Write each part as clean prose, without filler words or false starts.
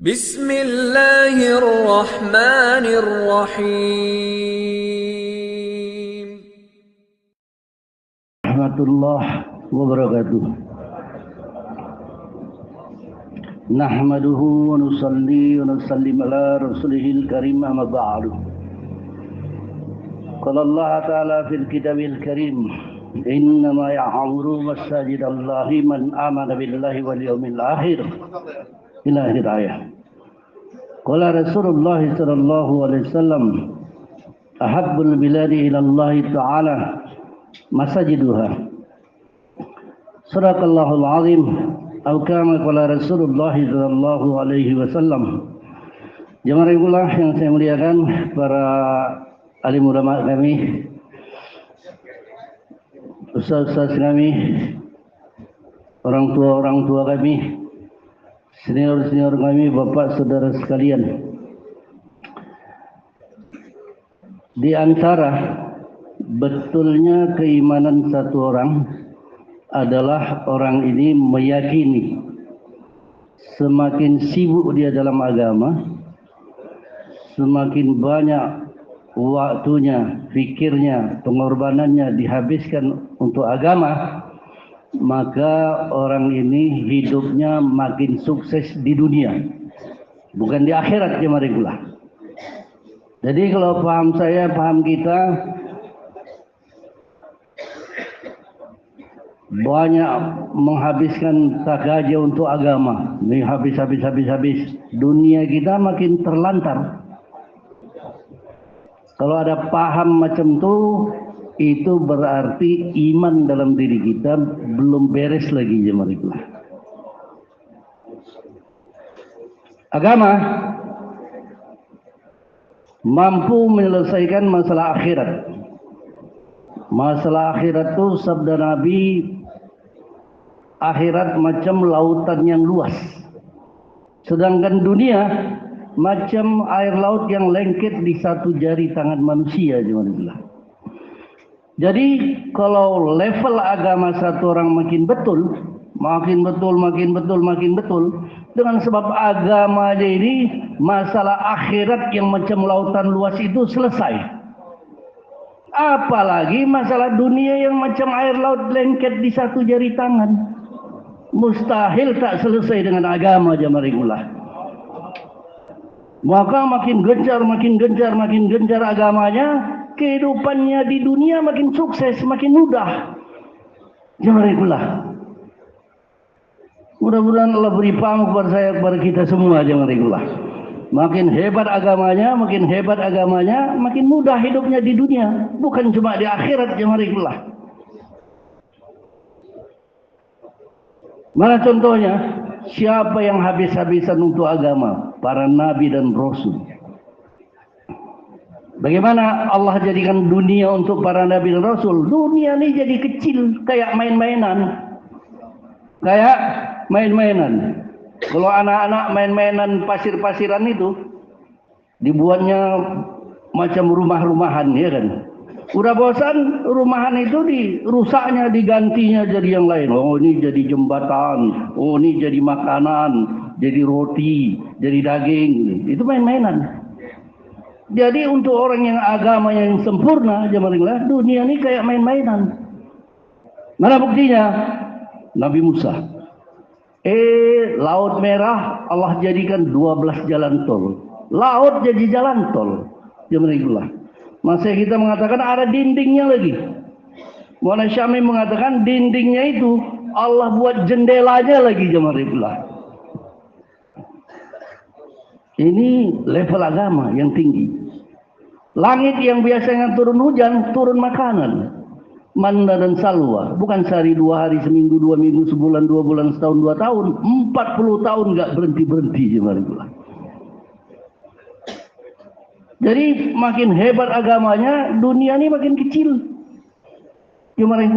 Bismillahirrahmanirrahim. Warahmatullahi wabarakatuh. Nahmaduhu wa nusalli wa nusallim ala rasulihil karim amma ba'du. Qala Allah ta'ala fil kitabil karim, innama ya'muru masajidallahi man amana billahi wal yawmil akhir. Ila akhir ayat. Qala Rasulullah sallallahu alaihi wasallam, ahabbul biladi ila Allah ta'ala masajiduha. Sadaqallahul azim. Atau kama qala Rasulullah sallallahu alaihi wasallam. Jemaah yang saya muliakan, para alim ulama kami, ustaz-ustaz kami, orang tua kami, senior kami, bapak saudara sekalian. Di antara betulnya keimanan satu orang adalah orang ini meyakini semakin sibuk dia dalam agama, semakin banyak waktunya, fikirnya, pengorbanannya dihabiskan untuk agama, maka orang ini hidupnya makin sukses di dunia, bukan di akhirat. Jemaah. Jadi kalau paham saya, paham kita, banyak menghabiskan saja untuk agama, ini habis. Dunia kita makin terlantar. Kalau ada paham macam itu berarti iman dalam diri kita belum beres lagi, jemaah. Agama mampu menyelesaikan masalah akhirat. Masalah akhirat itu sabda Nabi, akhirat macam lautan yang luas, sedangkan dunia macam air laut yang lengket di satu jari tangan manusia. Jadi kalau level agama satu orang makin betul, dengan sebab agama aja ini, masalah akhirat yang macam lautan luas itu selesai. Apalagi masalah dunia yang macam air laut lengket di satu jari tangan. Mustahil tak selesai dengan agama, jemaah. Maka makin gencar agamanya, kehidupannya di dunia makin sukses, makin mudah, jemaah. Mudah-mudahan Allah beri paham kepada saya, kepada kita semua, jemaah. Makin hebat agamanya, makin mudah hidupnya di dunia, bukan cuma di akhirat, jemaah. Mana contohnya? Siapa yang habis-habisan untuk agama? Para nabi dan rasul. Bagaimana Allah jadikan dunia untuk para nabi dan rasul? Dunia ini jadi kecil, kayak main-mainan. Kalau anak-anak main-mainan pasir-pasiran itu, dibuatnya macam rumah-rumahan, ya kan? Udah bosan, rumahan itu dirusaknya, digantinya jadi yang lain. Oh, ini jadi jembatan, oh ini jadi makanan, jadi roti, jadi daging. Itu main-mainan. Jadi untuk orang yang agama yang sempurna, jemaah, dunia ini kayak main-mainan. Mana buktinya? Nabi Musa. Laut Merah Allah jadikan 12 jalan tol. Laut jadi jalan tol, jemaah. Masih kita mengatakan ada dindingnya lagi. Maulana Syami mengatakan dindingnya itu Allah buat jendelanya lagi, jemaah. Ini level agama yang tinggi. Langit yang biasanya turun hujan, turun makanan. Manna dan salwa. Bukan sehari, 2 hari, seminggu, 2 minggu, sebulan, 2 bulan, setahun, 2 tahun. 40 tahun gak berhenti, jemaah. Jadi makin hebat agamanya, dunia ini makin kecil. Jemaah.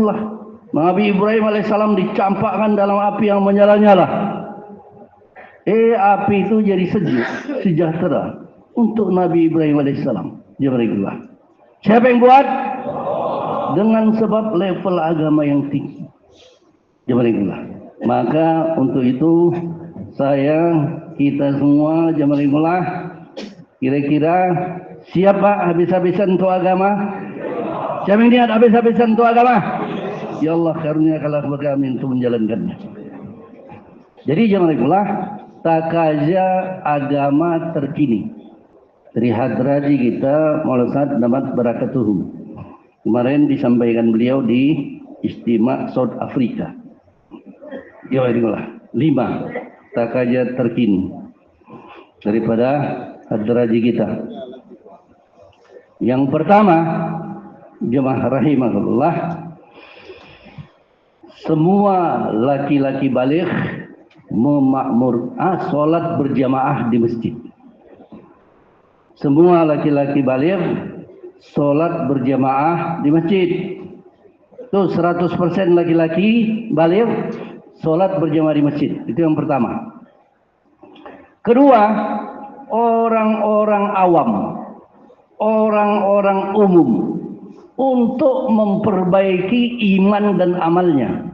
Nabi Ibrahim alaihissalam dicampakkan dalam api yang menyala-nyala. Api itu jadi sejahtera untuk Nabi Ibrahim alaihissalam. Jemaah. Siapa yang buat? Dengan sebab level agama yang tinggi. Jemaah. Maka untuk itu saya kita semua jamaah kira-kira siap Pak habis-habisan untuk agama? Siapa yang niat habis-habisan untuk agama? Ya Allah karuniakanlah kami untuk menjalankannya. Jadi jamaah takaja agama terkini dari hadrati kita Maulana Sa'ad Damat Barakatuhu. Kemarin disampaikan beliau di Istimewa South Africa. Ya Allah, 5 takaja terkini daripada hadrati kita. Yang pertama, jemaah rahimahullah, semua laki-laki baligh sholat berjamaah di masjid. Semua laki-laki baligh sholat berjamaah di masjid. Tuh 100% laki-laki baligh sholat berjamaah di masjid. Itu yang pertama. Kedua, orang-orang awam, orang-orang umum untuk memperbaiki iman dan amalnya.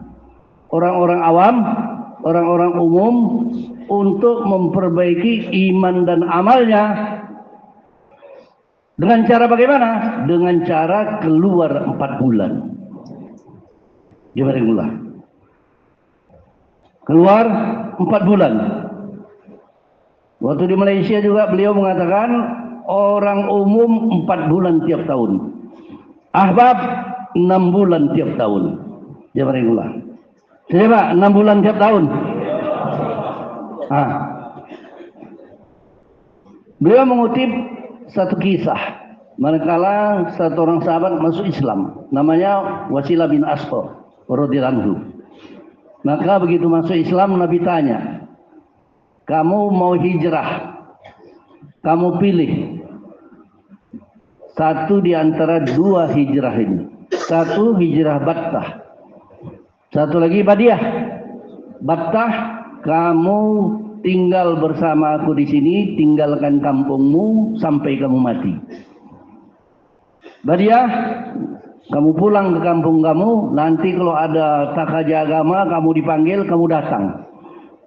Orang-orang awam, orang-orang umum untuk memperbaiki iman dan amalnya. Dengan cara bagaimana? Dengan cara keluar 4 bulan. Gimana? Keluar 4 bulan. Waktu di Malaysia juga beliau mengatakan orang umum 4 bulan tiap tahun. Ahbab 6 bulan tiap tahun. Gimana? Coba 6 bulan tiap tahun. Beliau mengutip satu kisah. Manakala satu orang sahabat masuk Islam, namanya Wasilah bin Asqa radhiyallahu anhu. Maka begitu masuk Islam, Nabi tanya, kamu mau hijrah? Kamu pilih satu di antara 2 hijrah ini. Satu hijrah Battah, satu lagi Badiah. Battah, kamu tinggal bersama aku di sini, tinggalkan kampungmu sampai kamu mati. Badiah, kamu pulang ke kampung kamu, nanti kalau ada takaja agama, kamu dipanggil, kamu datang.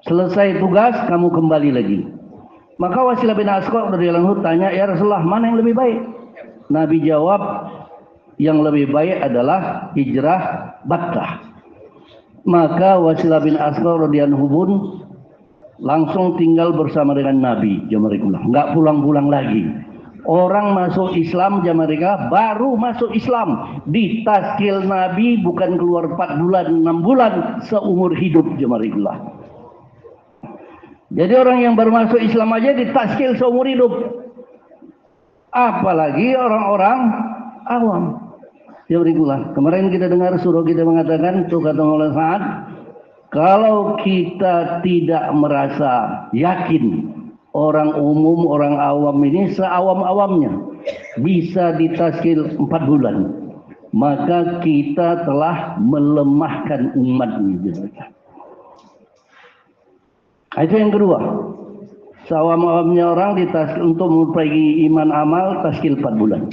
Selesai tugas, kamu kembali lagi. Maka Wasilah bin Asqa radhiyallahu anhu tanya, ya Rasulullah, mana yang lebih baik? Nabi jawab, yang lebih baik adalah hijrah Battah. Maka Wasilah bin Asqa radhiyallahu anhu langsung tinggal bersama dengan Nabi, jamaah, nggak pulang-pulang lagi. Orang masuk Islam, jamaah, baru masuk Islam di taskil Nabi, bukan keluar 4 bulan, 6 bulan, seumur hidup, jamaah. Jadi orang yang baru masuk Islam aja di taskil seumur hidup, apalagi orang-orang awam. Jamaah, kemarin kita dengar surah kita mengatakan, tuh kata Maulana Sa'ad, kalau kita tidak merasa yakin orang umum, orang awam ini seawam-awamnya bisa ditaskil 4 bulan, maka kita telah melemahkan umat ini. Itu yang kedua. Seawam-awamnya orang ditaskil untuk memperbaiki iman amal, taskil 4 bulan.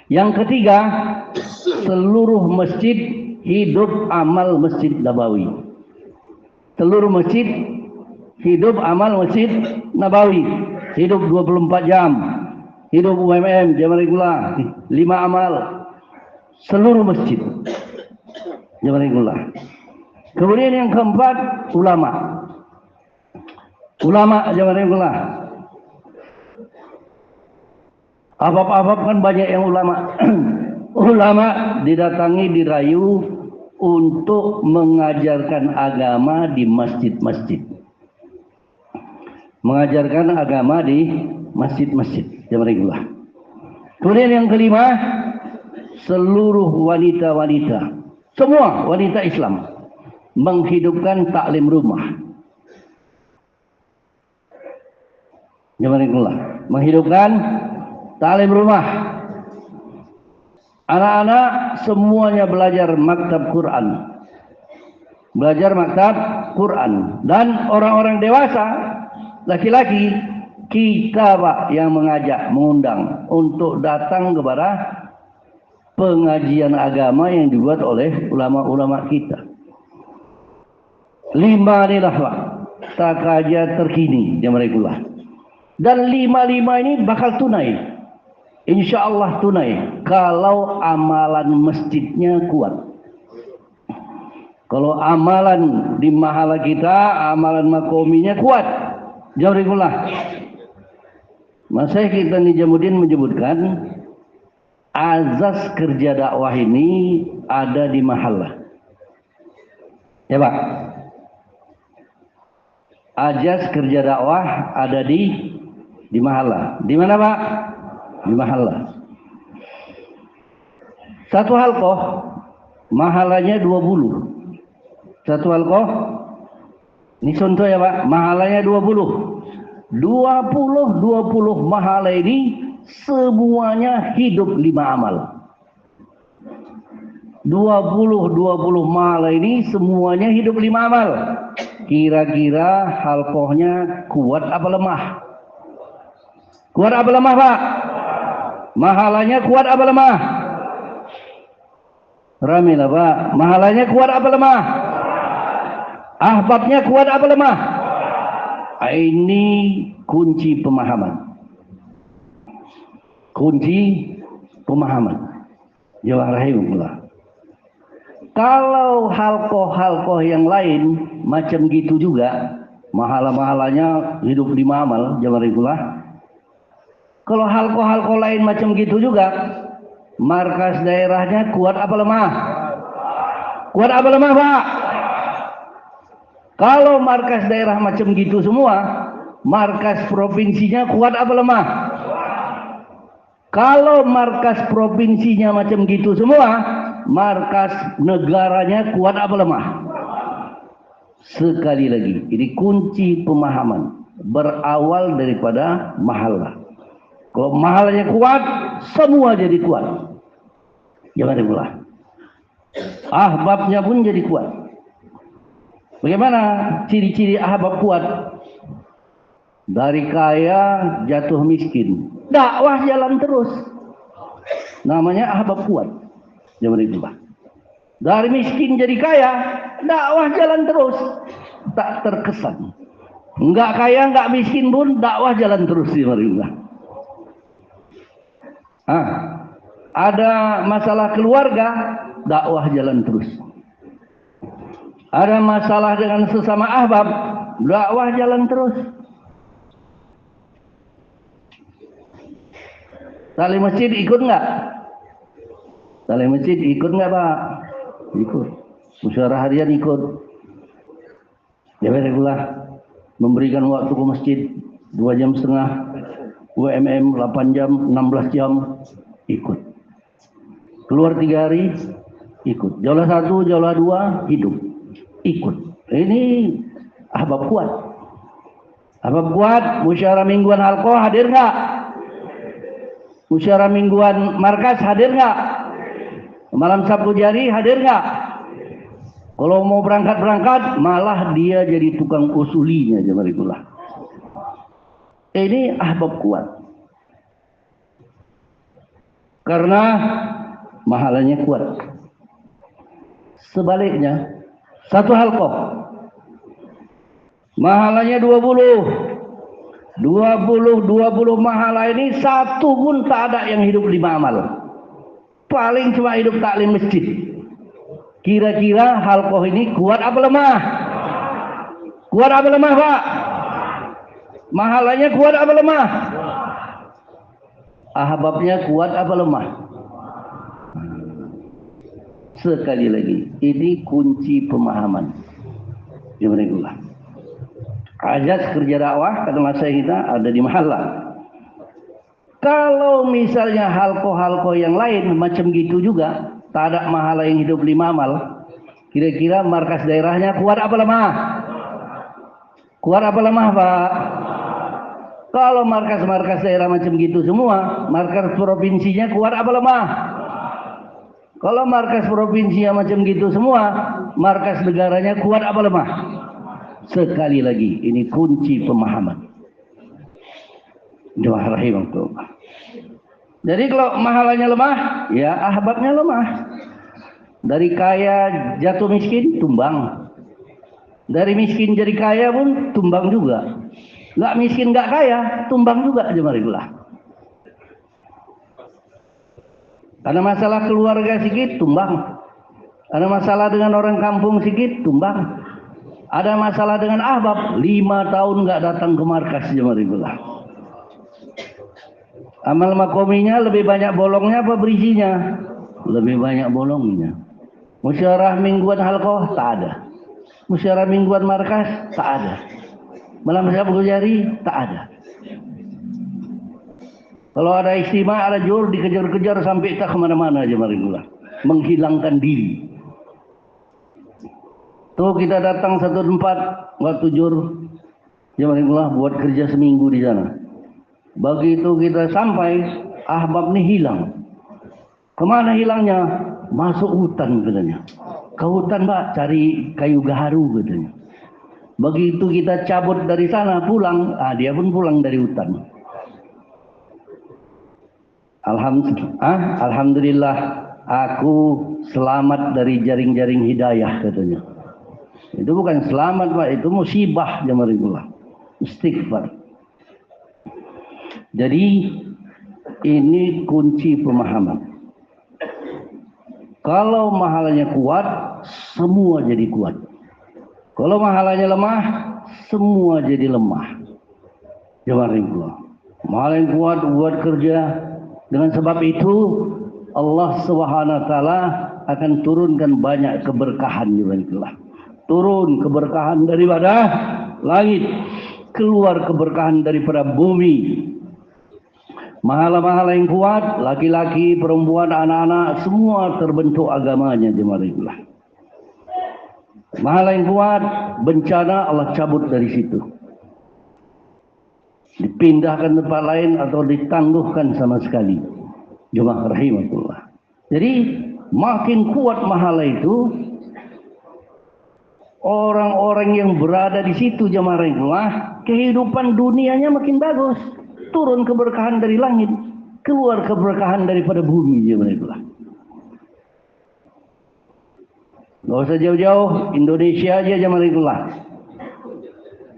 Yang ketiga, seluruh masjid hidup amal Masjid Nabawi. Seluruh masjid hidup amal Masjid Nabawi. Hidup 24 jam. Hidup UMM, jamaah 5 amal. Seluruh masjid. Jamaah. Kemudian yang keempat, ulama. Ulama, jamaah. Abab-abab kan banyak yang ulama. Ulama didatangi, dirayu untuk mengajarkan agama di masjid-masjid. Mengajarkan agama di masjid-masjid. Jamaah. Kemudian yang kelima, seluruh wanita-wanita, semua wanita Islam menghidupkan taklim rumah. Jamaah. Menghidupkan taklim rumah. Anak-anak semuanya belajar maktab Quran. Belajar maktab Quran. Dan orang-orang dewasa, laki-laki, kita Pak yang mengajak, mengundang untuk datang kepada pengajian agama yang dibuat oleh ulama-ulama kita. 5 inilah Pak. takaja terkini jamaah. Dan 5-5 ini bakal tunai. Insya Allah tunai kalau amalan masjidnya kuat. Kalau amalan di mahala kita, amalan makominya kuat. Jamaah. Masa kita Nijamuddin menyebutkan azas kerja dakwah ini ada di mahala. Ya Pak. Azas kerja dakwah ada di mahala. Di mana Pak? Di mahala. Satu halqah mahalanya 20. Satu halqah ini contoh ya Pak, mahalanya 20 mahala ini semuanya hidup 5 amal. 20 mahala ini semuanya hidup 5 amal. Kira-kira halqahnya kuat apa lemah? Kuat apa lemah Pak? Mahalanya kuat apa lemah? Rame lah Pak. Mahalanya kuat apa lemah? Ahbabnya kuat apa lemah? Ini kunci pemahaman. Kunci pemahaman. Jawab rahimullah. Kalau halqah-halqah yang lain macam gitu juga, mahala-mahalanya hidup 5 amal, jawab rahimullah. Kalau halqah-halqah lain macam gitu juga, markas daerahnya kuat apa lemah? Kuat apa lemah Pak? Kalau markas daerah macam gitu semua, markas provinsinya kuat apa lemah? Kalau markas provinsinya macam gitu semua, markas negaranya kuat apa lemah? Sekali lagi, ini kunci pemahaman. Berawal daripada mahalah. Kalau mahalanya kuat, semua jadi kuat. Jangan diulah. Ahbabnya pun jadi kuat. Bagaimana ciri-ciri ahbab kuat? Dari kaya jatuh miskin. Dakwah jalan terus. Namanya ahbab kuat. Jangan diulah. Dari miskin jadi kaya, dakwah jalan terus. Tak terkesan. Enggak kaya, enggak miskin pun dakwah jalan terus. Jangan diulah. Ada masalah keluarga, dakwah jalan terus. Ada masalah dengan sesama ahbab, dakwah jalan terus. Tali masjid ikut nggak? Tali masjid ikut nggak Pak? Ikut. Musyawarah harian ikut. Jadi regular memberikan waktu ke masjid 2,5 jam, UMM 8 jam, 16 jam, ikut. Keluar 3 hari, ikut. Jaulah 1, jaulah 2, hidup. Ikut. Ini ahbab kuat. Ahbab kuat, musyawarah mingguan halqah hadir nggak? Musyawarah mingguan markas hadir nggak? Malam Sabtu jari hadir nggak? Kalau mau berangkat malah dia jadi tukang usulinya jemaah. Ini ahbab kuat. Karena mahalanya kuat. Sebaliknya, satu halqah mahalanya 20 mahala ini satu pun tak ada yang hidup 5 amal. Paling cuma hidup taklim masjid. Kira-kira halqah ini kuat apa lemah? Kuat apa lemah Pak? Mahalanya kuat apa lemah? Ahbabnya kuat apa lemah? Sekali lagi, ini kunci pemahaman. Bismillah. Azas kerja dakwah kata masa kita ada di mahallah. Kalau misalnya halqah-halqah yang lain macam gitu juga, tak ada mahala yang hidup 5 amal. Kira-kira markas daerahnya kuat apa lemah? Kuat apa lemah Pak? Kalau markas-markas daerah macam gitu semua, markas provinsinya kuat apa lemah? Kalau markas provinsinya macam gitu semua, markas negaranya kuat apa lemah? Sekali lagi, ini kunci pemahaman. Doa rahimahullah. Jadi kalau mahalanya lemah, ya ahbabnya lemah. Dari kaya jatuh miskin, tumbang. Dari miskin jadi kaya pun tumbang juga. Nggak miskin nggak kaya, tumbang juga jemaah. Ada masalah keluarga sedikit, tumbang. Ada masalah dengan orang kampung sedikit, tumbang. Ada masalah dengan ahbab, 5 tahun nggak datang ke markas jemaah. Amal makominya lebih banyak bolongnya apa berisinya? Lebih banyak bolongnya. Musyawarah mingguan halqah tak ada. Musyawarah mingguan markas tak ada. Malam Sabtu jari tak ada. Kalau ada istimewa, ada jur, dikejar-kejar sampai tak kemana-mana aja marilah. Menghilangkan diri. Tuh kita datang satu tempat, waktu jur, jemaah buat kerja seminggu di sana. Begitu kita sampai, ahbab nih hilang. Kemana hilangnya? Masuk hutan katanya. Ke hutan Pak, cari kayu gaharu katanya. Begitu kita cabut dari sana pulang, dia pun pulang dari hutan. Alhamdulillah aku selamat dari jaring-jaring hidayah katanya. Itu bukan selamat Pak, itu musibah jemaah. Istighfar. Jadi ini kunci pemahaman. Kalau mahalanya kuat, semua jadi kuat. Kalau mahalanya lemah, semua jadi lemah. Jemaah. Mahala yang kuat buat kerja. Dengan sebab itu Allah Subhanahu wa taala akan turunkan banyak keberkahan jemaah. Turun keberkahan daripada langit, keluar keberkahan daripada bumi. Mahala-mahala yang kuat, laki-laki, perempuan, anak-anak, semua terbentuk agamanya jemaah. Mahala yang kuat, bencana Allah cabut dari situ. Dipindahkan tempat lain atau ditangguhkan sama sekali. Jemaah rahimahullah. Jadi makin kuat mahala itu, orang-orang yang berada di situ jemaah rahimahullah, kehidupan dunianya makin bagus. Turun keberkahan dari langit, keluar keberkahan daripada bumi jemaah rahimahullah. Gak usah jauh-jauh, Indonesia aja jemaah rahimahullah.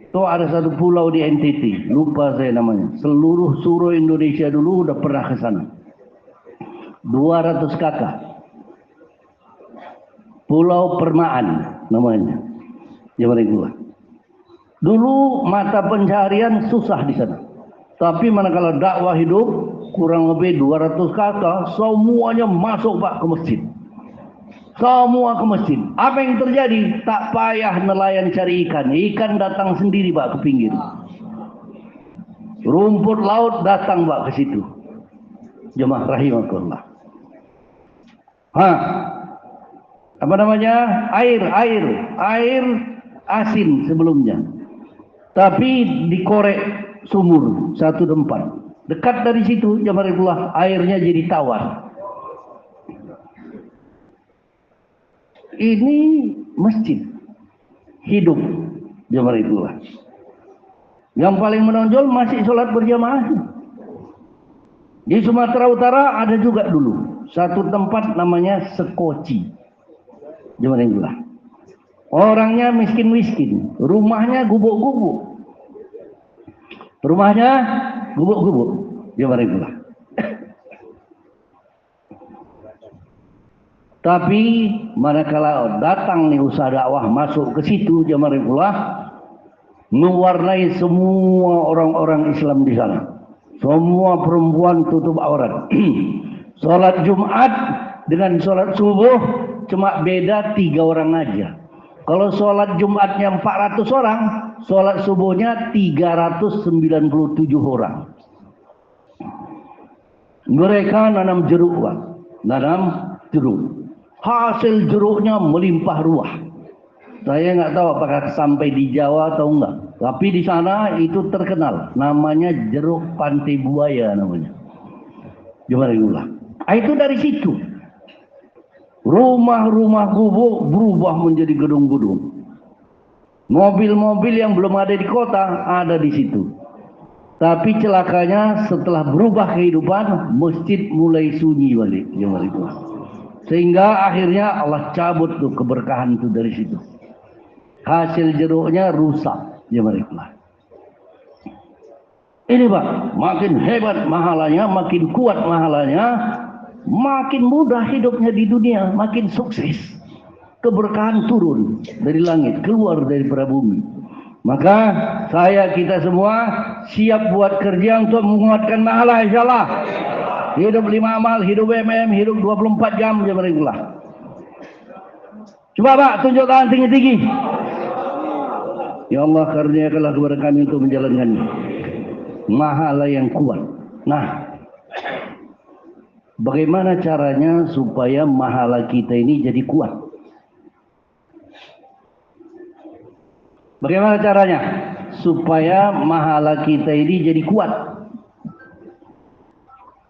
Tuh ada satu pulau di NTT, lupa saya namanya. Seluruh Indonesia dulu udah pernah ke sana. 200 kakak. Pulau Permaan namanya. Jemaah. Dulu mata pencaharian susah di sana. Tapi manakala dakwah hidup, kurang lebih 200 kakak, semuanya masuk Pak ke masjid. Semua ke masjid. Apa yang terjadi? Tak payah nelayan cari ikan. Ikan datang sendiri Pak ke pinggir. Rumput laut datang Pak ke situ. Jemaah rahimahullah. Apa namanya? Air asin sebelumnya. Tapi dikorek sumur satu tempat. Dekat dari situ jemaah airnya jadi tawar. Ini masjid hidup jemaah. Yang paling menonjol masih sholat berjamaah. Di Sumatera Utara ada juga dulu satu tempat namanya Sekoci jemaah. Orangnya miskin-miskin, rumahnya gubuk-gubuk. Rumahnya gubuk-gubuk jemaah. Tapi manakala datang nih usaha dakwah masuk ke situ jemaah, mewarnai semua orang-orang Islam di sana. Semua perempuan tutup aurat. Sholat Jumat dengan sholat subuh cuma beda 3 orang aja. Kalau sholat Jumatnya 400 orang, sholat subuhnya 397 orang. Mereka nanam jeruk Pak. Nanam jeruk. Hasil jeruknya melimpah ruah. Saya nggak tahu apakah sampai di Jawa atau enggak. Tapi di sana itu terkenal. Namanya jeruk pantai buaya namanya. Jemaah. Itu dari situ. Rumah-rumah gubuk berubah menjadi gedung-gedung. Mobil-mobil yang belum ada di kota ada di situ. Tapi celakanya setelah berubah kehidupan, masjid mulai sunyi balik. Jemaah. Sehingga akhirnya Allah cabut tuh keberkahan itu dari situ. hasil jeruknya rusak. Jemaah. Ini Pak, makin hebat mahalanya, makin kuat mahalanya, makin mudah hidupnya di dunia, makin sukses. Keberkahan turun dari langit, keluar dari bumi. Maka kita semua siap buat kerja untuk menguatkan mahala insyaallah. Hidup 5 amal, hidup MM, hidup 24 jam jemaah. Coba Pak, tunjuk tangan tinggi-tinggi. Ya Allah, karuniakanlah kepada kami untuk menjalankannya. Mahala yang kuat. Nah, bagaimana caranya supaya mahala kita ini jadi kuat? Bagaimana caranya supaya mahala kita ini jadi kuat?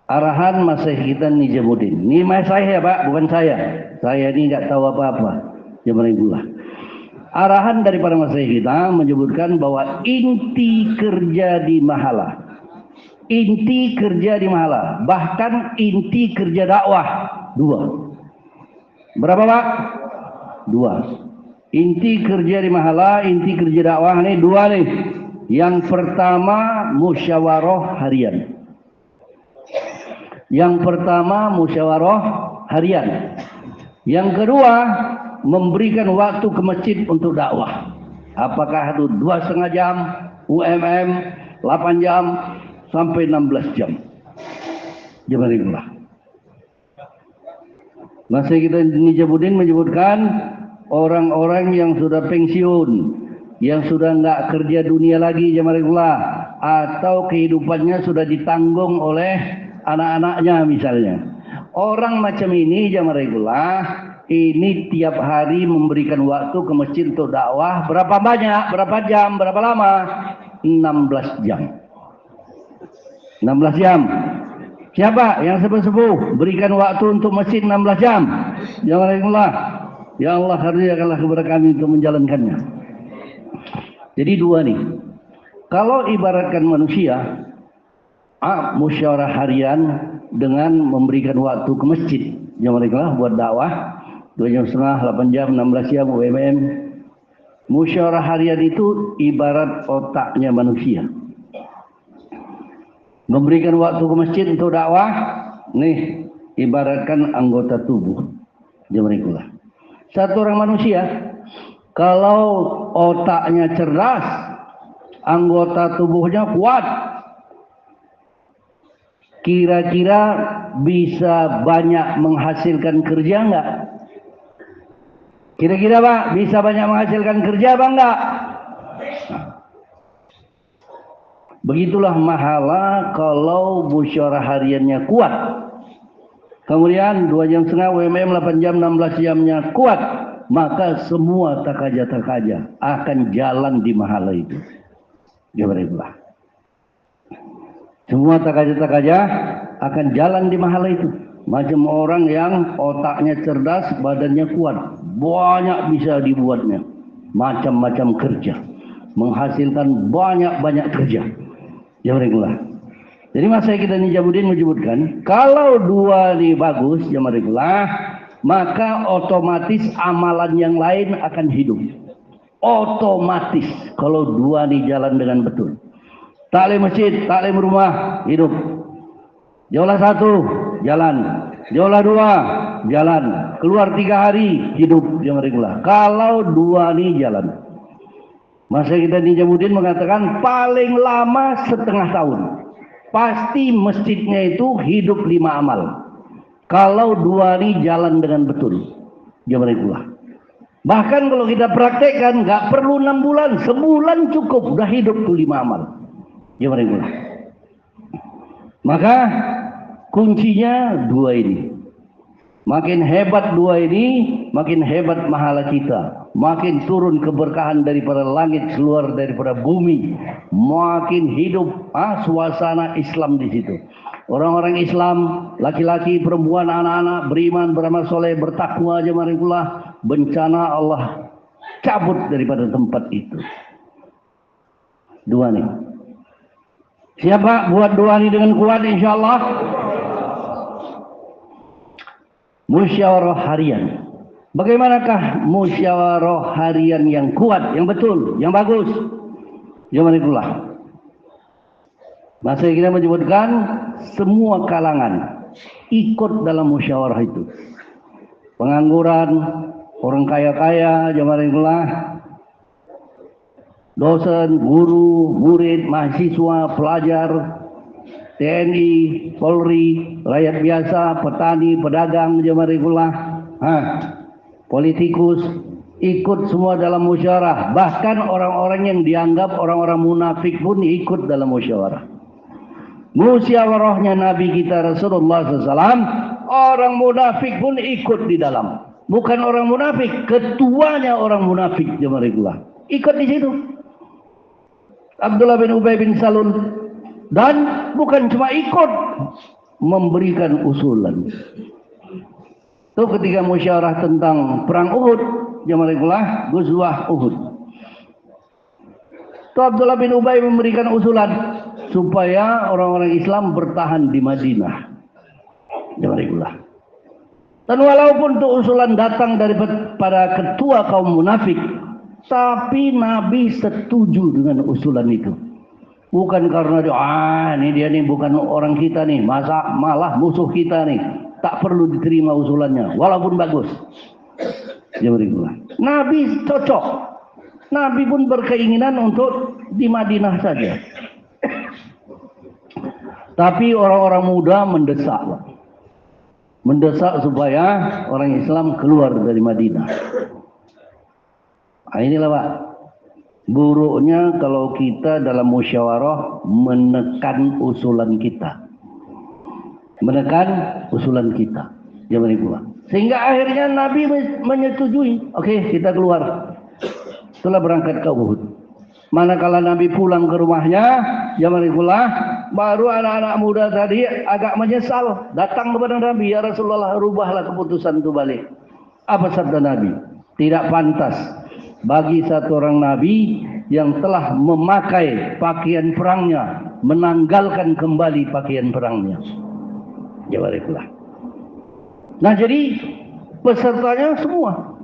Arahan Mas Syekh kita Nijamuddin. Ini Mas saya Pak, bukan saya. Saya ini nggak tahu apa-apa. Jemaah. Arahan daripada Mas Syekh kita menyebutkan bahwa inti kerja di mahala. Inti kerja di mahala, bahkan inti kerja dakwah 2. Berapa Pak? 2. Inti kerja di mahala, inti kerja dakwah ini 2 nih. Yang pertama musyawarah harian. Yang kedua memberikan waktu ke masjid untuk dakwah. Apakah itu 2,5 jam, UMM 8 jam sampai 16 jam. Jemaah. Masa kita Nijamuddin menyebutkan orang-orang yang sudah pensiun, yang sudah nggak kerja dunia lagi jemaah, atau kehidupannya sudah ditanggung oleh anak-anaknya misalnya. Orang macam ini jemaah, ini tiap hari memberikan waktu ke masjid untuk dakwah. Berapa banyak, berapa jam, berapa lama? 16 jam. 16 jam. Siapa yang sepuh-sepuh berikan waktu untuk masjid 16 jam? Jemaah. Ya Allah, karuniakanlah kepada kami untuk menjalankannya. Jadi 2 nih. Kalau ibaratkan manusia, musyawarah harian dengan memberikan waktu ke masjid. Jemaah buat dakwah 2,5 jam, 8 jam, 16 jam UMM. Musyawarah harian itu ibarat otaknya manusia. Memberikan waktu ke masjid untuk dakwah, nih ibaratkan anggota tubuh. Jemaah. Satu orang manusia, kalau otaknya cerdas, anggota tubuhnya kuat, kira-kira bisa banyak menghasilkan kerja enggak? Kira-kira Pak, bisa banyak menghasilkan kerja apa enggak? Begitulah mahala kalau musyawarah hariannya kuat. Kemudian 2,5 jam UMM, 8 jam, 16 jamnya kuat. Maka semua takaja-takaja akan jalan di mahala itu. Jemaah. Semua takaja-takaja akan jalan di mahala itu. Macam orang yang otaknya cerdas, badannya kuat. Banyak bisa dibuatnya. Macam-macam kerja. Menghasilkan banyak-banyak kerja. Jemaah. Jadi masa kita Nijamuddin menyebutkan, kalau 2 ini bagus, jemaah, maka otomatis amalan yang lain akan hidup. Otomatis kalau 2 ini jalan dengan betul. Taklim masjid, taklim rumah, hidup. Jauhlah 1, jalan. Jauhlah 2, jalan. Keluar 3 hari, hidup. Jemaah. Kalau 2 ini jalan. Masa kita Nijamuddin mengatakan paling lama setengah tahun. Pasti masjidnya itu hidup 5 amal. Kalau 2 ini jalan dengan betul. Jemaah. Bahkan kalau kita praktekkan nggak perlu 6 bulan, sebulan cukup udah hidup tuh 5 amal. Jemaah. Maka kuncinya 2 ini. Makin hebat 2 ini, makin hebat mahala kita. Makin turun keberkahan daripada langit keluar daripada bumi. Makin hidup suasana Islam di situ. Orang-orang Islam, laki-laki, perempuan, anak-anak beriman, beramal soleh, bertakwa jemaah. Bencana Allah cabut daripada tempat itu. 2 nih. Siapa buat 2 ini dengan kuat insyaallah? Musyawarah harian. Bagaimanakah musyawarah harian yang kuat, yang betul, yang bagus? Zaman itulah. Masa kita menyebutkan semua kalangan ikut dalam musyawarah itu. Pengangguran, orang kaya-kaya, zaman itulah. Dosen, guru, murid, mahasiswa, pelajar, TNI, Polri, rakyat biasa, petani, pedagang, zaman itulah. Politikus ikut semua dalam musyawarah. Bahkan orang-orang yang dianggap orang-orang munafik pun ikut dalam musyawarah. Musyawarahnya Nabi kita Rasulullah SAW, orang munafik pun ikut di dalam. Bukan orang munafik, ketuanya orang munafik jamarikulah ikut di situ. Abdullah bin Ubay bin Salul, dan bukan cuma ikut, memberikan usulan. Itu ketika musyawarah tentang perang Uhud, jamarikulah Ghazwah Uhud. Itu Abdullah bin Ubay memberikan usulan supaya orang-orang Islam bertahan di Madinah. Jamarikulah. Dan walaupun itu usulan datang daripada ketua kaum munafik, tapi Nabi setuju dengan usulan itu. Bukan karena dia nih bukan orang kita nih, masa malah musuh kita nih. Tak perlu diterima usulannya, walaupun bagus. Jamarikulah. Nabi cocok. Nabi pun berkeinginan untuk di Madinah saja. Tapi orang-orang muda mendesak supaya orang Islam keluar dari Madinah. Nah, inilah Pak, buruknya kalau kita dalam musyawarah menekan usulan kita. Zaman itu. Sehingga akhirnya Nabi menyetujui, oke, kita keluar. Setelah berangkat ke Uhud. Manakala Nabi pulang ke rumahnya, zaman itulah baru anak-anak muda tadi agak menyesal, datang kepada Nabi, ya Rasulullah, rubahlah keputusan itu balik. Apa sabda Nabi? Tidak pantas bagi satu orang Nabi yang telah memakai pakaian perangnya, menanggalkan kembali pakaian perangnya. Zaman itulah. Nah, jadi pesertanya semua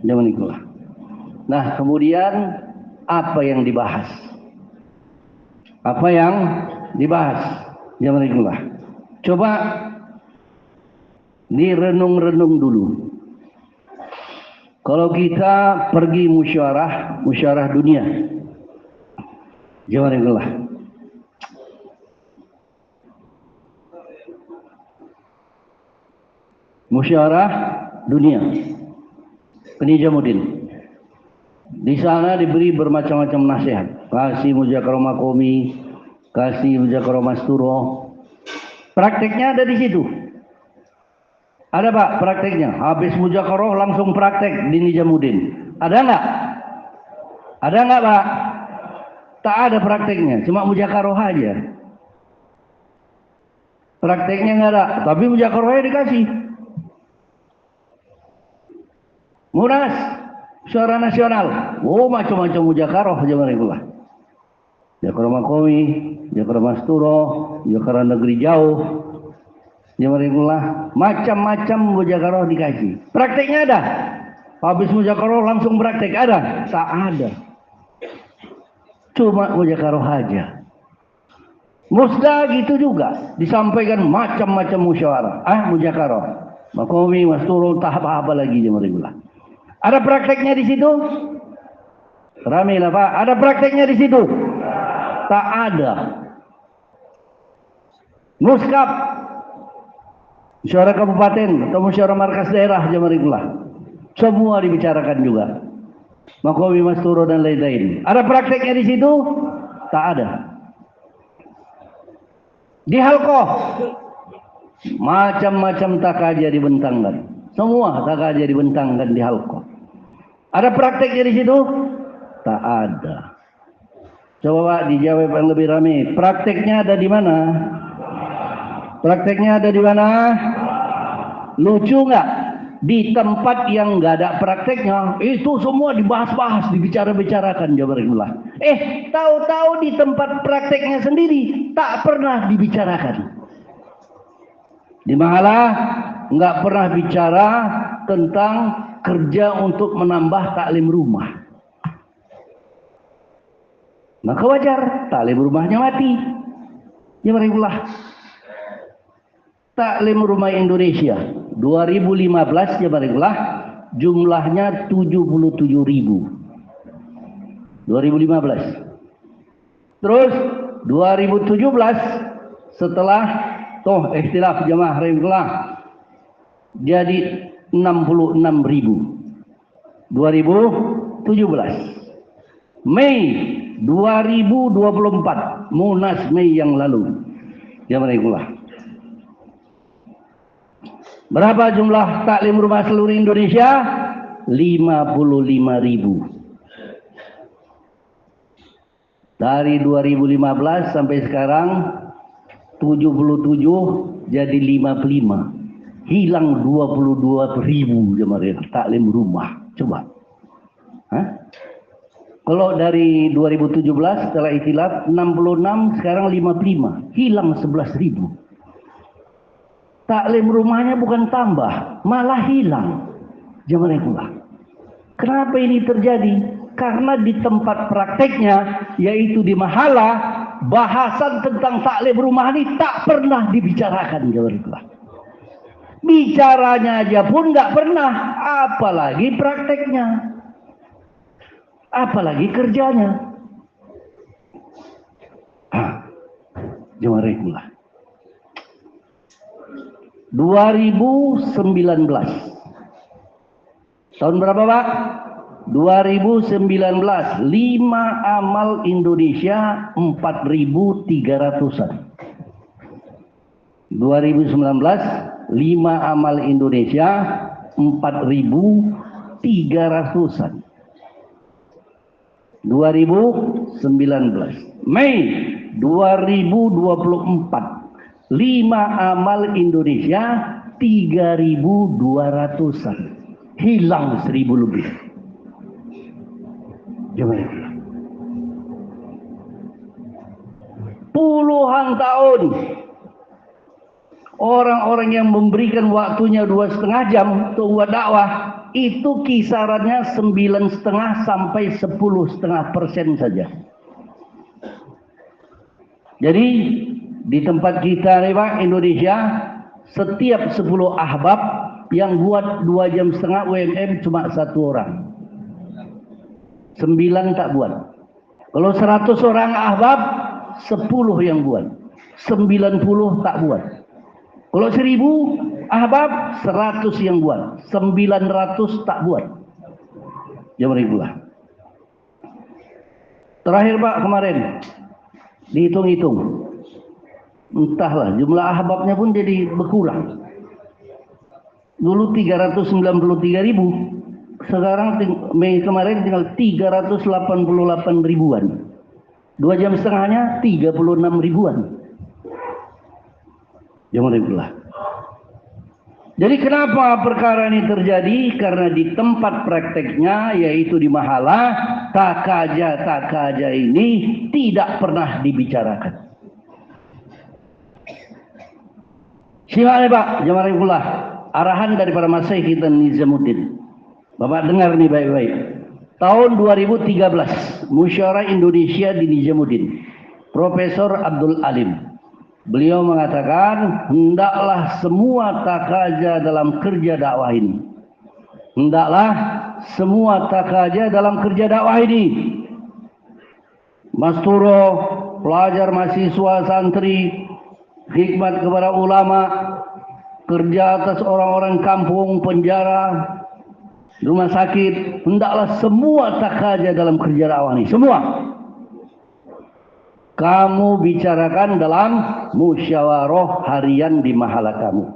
zaman itulah. Nah, kemudian apa yang dibahas? Zaman itulah. Coba direnung-renung dulu. Kalau kita pergi musyawarah dunia, zaman itulah. Musyawarah dunia, Nijamuddin. Di sana diberi bermacam-macam nasihat. Kasih muzakarah makomi, kasih muzakarah masturo. Prakteknya ada di situ. Ada Pak prakteknya. Habis muzakarah langsung praktek di Nijamuddin. Ada enggak? Ada enggak Pak? Tak ada prakteknya, cuma muzakarah aja. Prakteknya enggak ada, tapi muzakarahnya dikasih. Munas, suara nasional, macam-macam muzakarah zaman itulah. Muzakarah makomi, muzakarah masturo, muzakarah negeri jauh, zaman itulah. Macam-macam muzakarah dikasih. Prakteknya ada. Habis muzakarah langsung praktek ada? Tak ada. Cuma muzakarah aja. Musda gitu juga, disampaikan macam-macam muzakarah, makomi, masturo, tahap apa lagi zaman itulah. Ada prakteknya di situ? Ramai lah Pak. Ada prakteknya di situ? Tak ada. Muskap, musyawarah kabupaten atau musyawarah markas daerah zaman itulah. Semua dibicarakan juga. Makomi, masturo dan lain-lain. Ada prakteknya di situ? Tak ada. Di halqah, macam-macam takaja dibentangkan. Semua takaja dibentangkan di halqah. Ada prakteknya di situ? Tak ada. Coba Pak dijawab yang lebih ramai. Prakteknya ada di mana? Prakteknya ada di mana? Lucu nggak? Di tempat yang nggak ada prakteknya, itu semua dibahas-bahas, dibicara-bicarakan jawabannya. Tahu-tahu di tempat prakteknya sendiri tak pernah dibicarakan. Di mana? nggak pernah bicara tentang kerja untuk menambah taklim rumah. Maka wajar taklim rumahnya mati. Ya marilah. Taklim rumah Indonesia 2015 ya marilah jumlahnya 77.000. 2015. Terus 2017 setelah ikhtilaf jamaah rahimahullah jadi 66.000. 2017. Mei 2024 Munas Mei yang lalu. Ya rahimahullah. Berapa jumlah taklim rumah seluruh Indonesia? 55.000. Dari 2015 sampai sekarang 77 jadi 55. Hilang 22.000 jemaah taklim rumah. Coba. Kalau dari 2017 setelah ikhtilaf 66 sekarang 55. Hilang 11.000. Taklim rumahnya bukan tambah, malah hilang. Jemaah. Kenapa ini terjadi? Karena di tempat prakteknya, yaitu di mahala, bahasan tentang taklim rumah ini tak pernah dibicarakan. Jemaah. Bicaranya aja pun nggak pernah, apalagi prakteknya, apalagi kerjanya. Jemaah. 2019 tahun berapa Pak? 2019 5 amal Indonesia 4.300-an. 2019 5 amal Indonesia 4.300-an. 2019 Mei 2024 5 amal Indonesia 3.200-an. Hilang 1.000 lebih. Gimana? Puluhan tahun orang-orang yang memberikan waktunya 2,5 jam untuk buat dakwah itu kisarannya 9,5 sampai 10,5% saja. Jadi di tempat kita nih Pak, Indonesia, setiap 10 ahbab yang buat 2,5 jam UMM cuma 1 orang. 9 tak buat. Kalau 100 orang ahbab, 10 yang buat. 90 tak buat. Kalau 1.000 ahbab, 100 yang buat. 900 tak buat. Jam ribulah. Terakhir Pak kemarin, dihitung-hitung. Entahlah jumlah ahbabnya pun jadi berkurang. Dulu 393.000, sekarang Mei kemarin tinggal 388.000-an. 2,5 jam 36.000-an. Jazakallah. Jadi kenapa perkara ini terjadi? Karena di tempat prakteknya, yaitu di mahala, takaja ini tidak pernah dibicarakan. Simak Pak, Jazakallah. Arahan daripada Masyayikh kita Nizamuddin. Bapak dengar nih baik-baik. Tahun 2013, Musyawarah Indonesia di Nizamuddin. Profesor Abdul Alim. Beliau mengatakan, hendaklah semua takaja dalam kerja dakwah ini. Hendaklah semua takaja dalam kerja dakwah ini. Masturo, pelajar, mahasiswa, santri, khidmat kepada ulama, kerja atas orang-orang kampung, penjara, rumah sakit, hendaklah semua takaja dalam kerja dakwah ini. Semua. Kamu bicarakan dalam musyawarah harian di mahala kamu.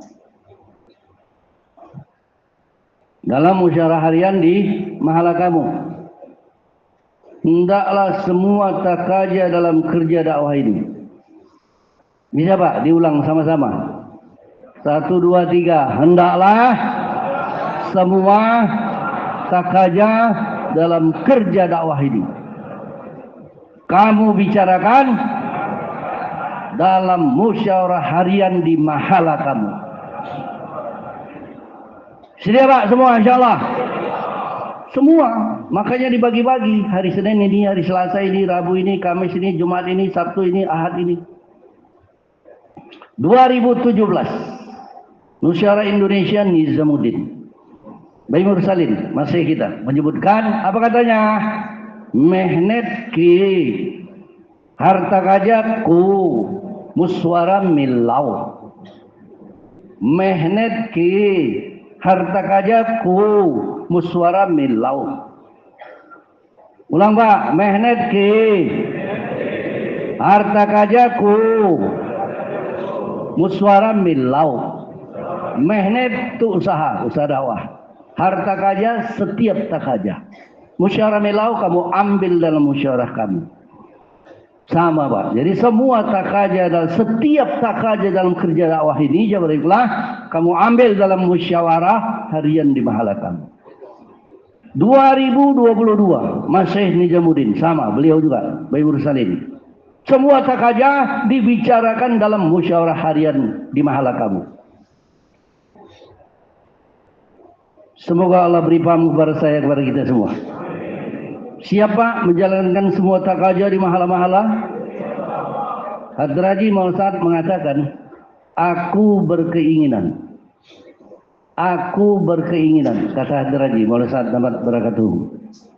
Dalam musyawarah harian di mahala kamu. Hendaklah semua takaja dalam kerja dakwah ini. Bisa Pak, diulang sama-sama. 1, 2, 3. Hendaklah semua takaja dalam kerja dakwah ini. Kamu bicarakan dalam musyawarah harian di mahala kamu. Sedia Pak semua insya Allah. Semua, makanya dibagi-bagi. Hari Senin ini, hari Selasa ini, Rabu ini, Kamis ini, Jumat ini, Sabtu ini, Ahad ini. 2017, Musyawarah Indonesia Nizamuddin Bayi Mursalin masih kita menyebutkan apa katanya? Mehnet ki harta kajaku muswara milau. Mehnet ki harta kajaku muswara milau. Ulang Pak, mehnet ki harta kajaku muswara milau. Mehnet itu usaha dakwah. Harta kaja setiap takaja. Musyawarah milau kamu ambil dalam musyawarah kami. Sama Pak. Jadi semua takaja dan setiap takaja dalam kerja dakwah ini jawabanlah kamu ambil dalam musyawarah harian di mahala kami. 2022 Masih Nizamuddin sama beliau juga Bayi Mursalin. Semua takaja dibicarakan dalam musyawarah harian di mahala kamu. Semoga Allah beri paham kepada saya, kepada kita semua. Siapa menjalankan semua takaja di mahala-mahala? Hadraji Maulsat mengatakan, aku berkeinginan, kata Hadraji Maulsat dapat barakatuh,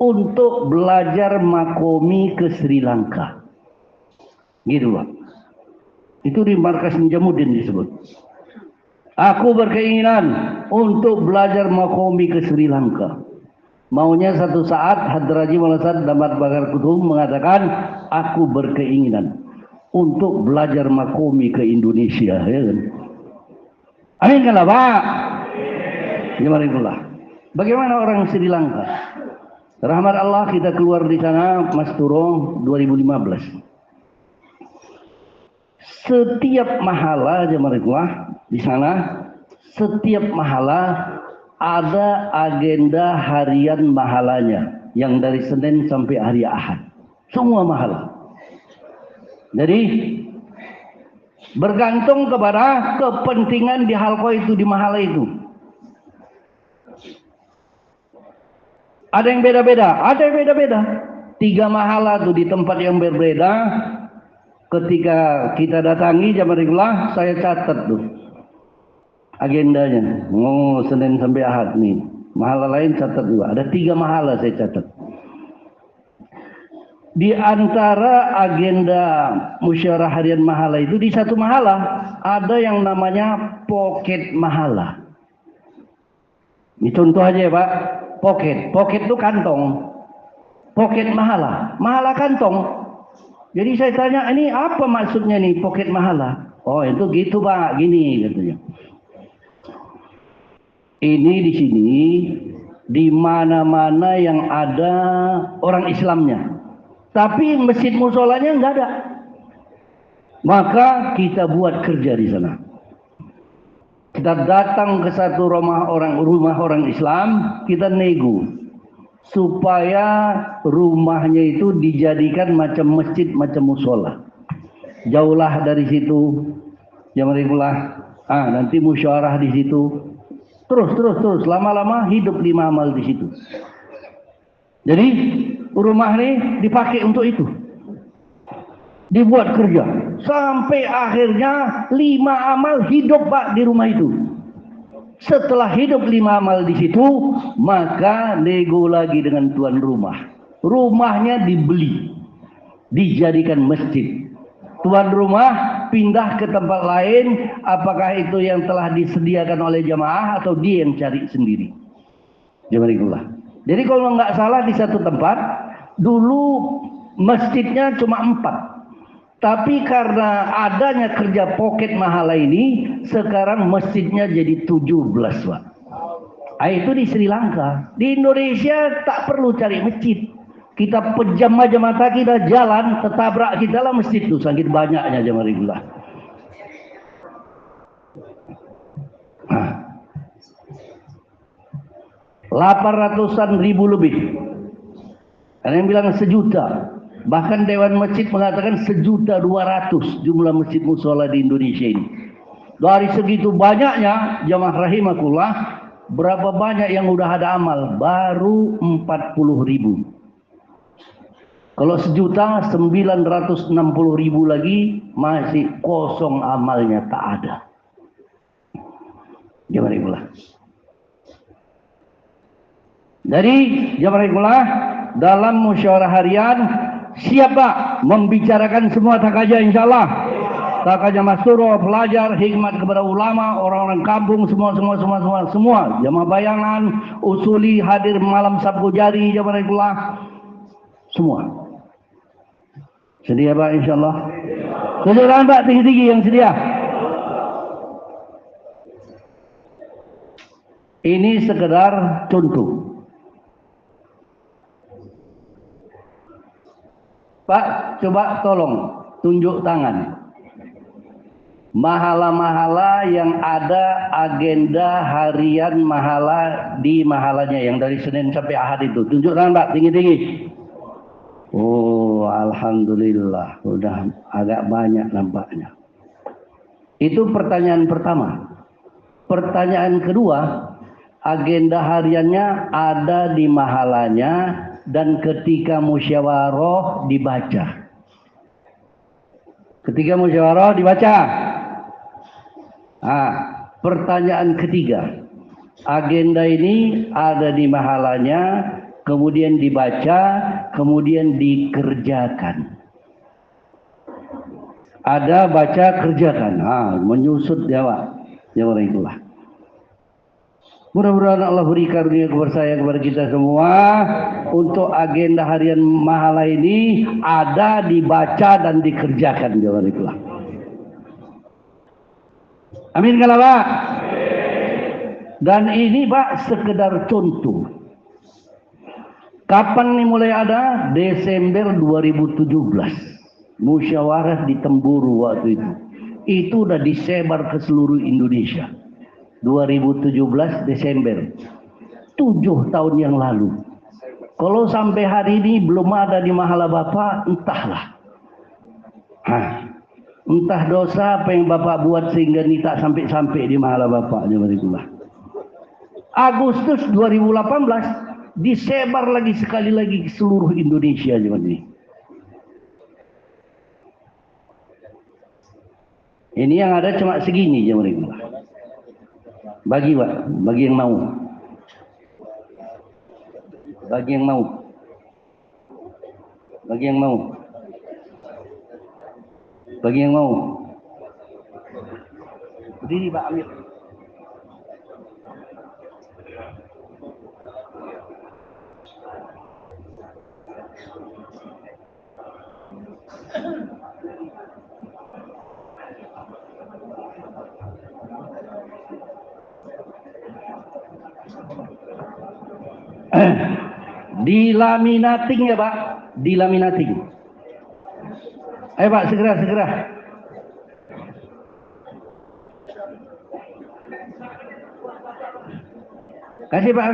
untuk belajar makomi ke Sri Lanka. Gitu Pak. Itu di markas Nizamuddin disebut. Aku berkeinginan untuk belajar makomi ke Sri Lanka. Maunya satu saat Hadraji Maulsat Damat Bakar Kutum mengatakan, aku berkeinginan untuk belajar makomi ke Indonesia. Ya kan? Amin kan Pak? Bagaimana orang Sri Lanka? Rahmat Allah kita keluar di sana Mas Turo 2015. Setiap mahala jemaah di sana, setiap mahala ada agenda harian mahalanya yang dari Senin sampai hari Ahad. Semua mahala. Jadi bergantung kepada kepentingan di halqa itu, di mahala itu. Ada yang beda-beda, 3 mahala tuh di tempat yang berbeda. Ketika kita datangi jamaah saya catat tuh agendanya. Oh, Senin sampai Ahad nih. Mahala lain catat juga. Ada 3 mahala saya catat. Di antara agenda musyawarah harian mahala itu, di satu mahala ada yang namanya pocket mahala. Ini contoh aja ya Pak. Pocket itu kantong. Pocket mahala kantong. Jadi saya tanya, ini apa maksudnya nih pocket mahala? Oh itu gitu Pak, gini katanya. Ini di sini, di mana-mana yang ada orang Islamnya, tapi masjid musolanya nggak ada, maka kita buat kerja di sana. Kita datang ke satu rumah orang Islam, kita nego supaya rumahnya itu dijadikan macam masjid, macam musola. Jauhlah dari situ, nanti musyawarah di situ. Terus lama-lama hidup 5 amal di situ. Jadi rumah ini dipakai untuk itu, dibuat kerja sampai akhirnya 5 amal hidup Pak di rumah itu. Setelah hidup 5 amal di situ, maka nego lagi dengan tuan rumah. Rumahnya dibeli, dijadikan masjid. Tuan rumah pindah ke tempat lain, apakah itu yang telah disediakan oleh jamaah atau dia yang cari sendiri. Jadi kalau nggak salah di satu tempat, dulu masjidnya cuma 4. Tapi karena adanya kerja pocket mahala ini, sekarang masjidnya jadi 17 Pak. Itu di Sri Lanka. Di Indonesia tak perlu cari masjid. Kita pejam aja mata kita jalan, tertabrak kita lah masjid tuh, sakit banyaknya jemaah regulah. 800-an ribu lebih. Ada yang bilang 1 juta. Bahkan Dewan Masjid mengatakan 1.200.000 jumlah masjid musola di Indonesia ini. Dari segitu banyaknya jamaah rahimakumullah, Berapa banyak yang udah ada amal? Baru 40.000. Kalau 1.960.000 lagi masih kosong amalnya, tak ada. Jamaah ikulah. Jadi jamaah ikulah, dalam musyawarah harian siapa membicarakan semua takaja insyaallah. Takaja masuro, pelajar, hikmat kepada ulama, orang-orang kampung, semua. Jamaah bayangan, usuli hadir malam Sabtu Jari, jamaah ikulah. Semua. Sedia Pak insyaallah? Tunjukkan Pak tinggi-tinggi yang sedia. Ini sekedar contoh. Pak, coba tolong tunjuk tangan. Mahala-mahala yang ada agenda harian mahala di mahalanya yang dari Senin sampai Ahad itu. Tunjuk tangan Pak, tinggi-tinggi. Oh, alhamdulillah, udah agak banyak nampaknya. Itu pertanyaan pertama. Pertanyaan kedua, agenda hariannya ada di mahalanya dan ketika musyawarah dibaca. Ketika musyawarah dibaca. Pertanyaan ketiga, agenda ini ada di mahalanya, kemudian dibaca, kemudian dikerjakan. Ada baca kerjakan, menyusut jawab itulah. Mudah-mudahan Allah beri karunia kepada saya, kepada kita semua, untuk agenda harian mahala ini ada, dibaca dan dikerjakan, jawab itulah. Amin kalau Pak. Dan ini Pak sekedar contoh. Kapan nih mulai ada? Desember 2017. Musyawarah di Temburu waktu itu. Itu udah disebar ke seluruh Indonesia. 2017 Desember. 7 tahun yang lalu. Kalau sampai hari ini belum ada di mahala Bapak, entahlah. Entah dosa apa yang Bapak buat sehingga ini tak sampai-sampai di mahala Bapak. Agustus 2018 disebar lagi sekali lagi ke seluruh Indonesia. Ini yang ada cuma segini. Bagi Pak, bagi yang mau. Bagi yang mau. Bagi yang mau. Bagi yang mau. Berdiri Pak Amir. Dilaminating ya Pak, dilaminating. Ayo Pak, segera. Kasih Pak.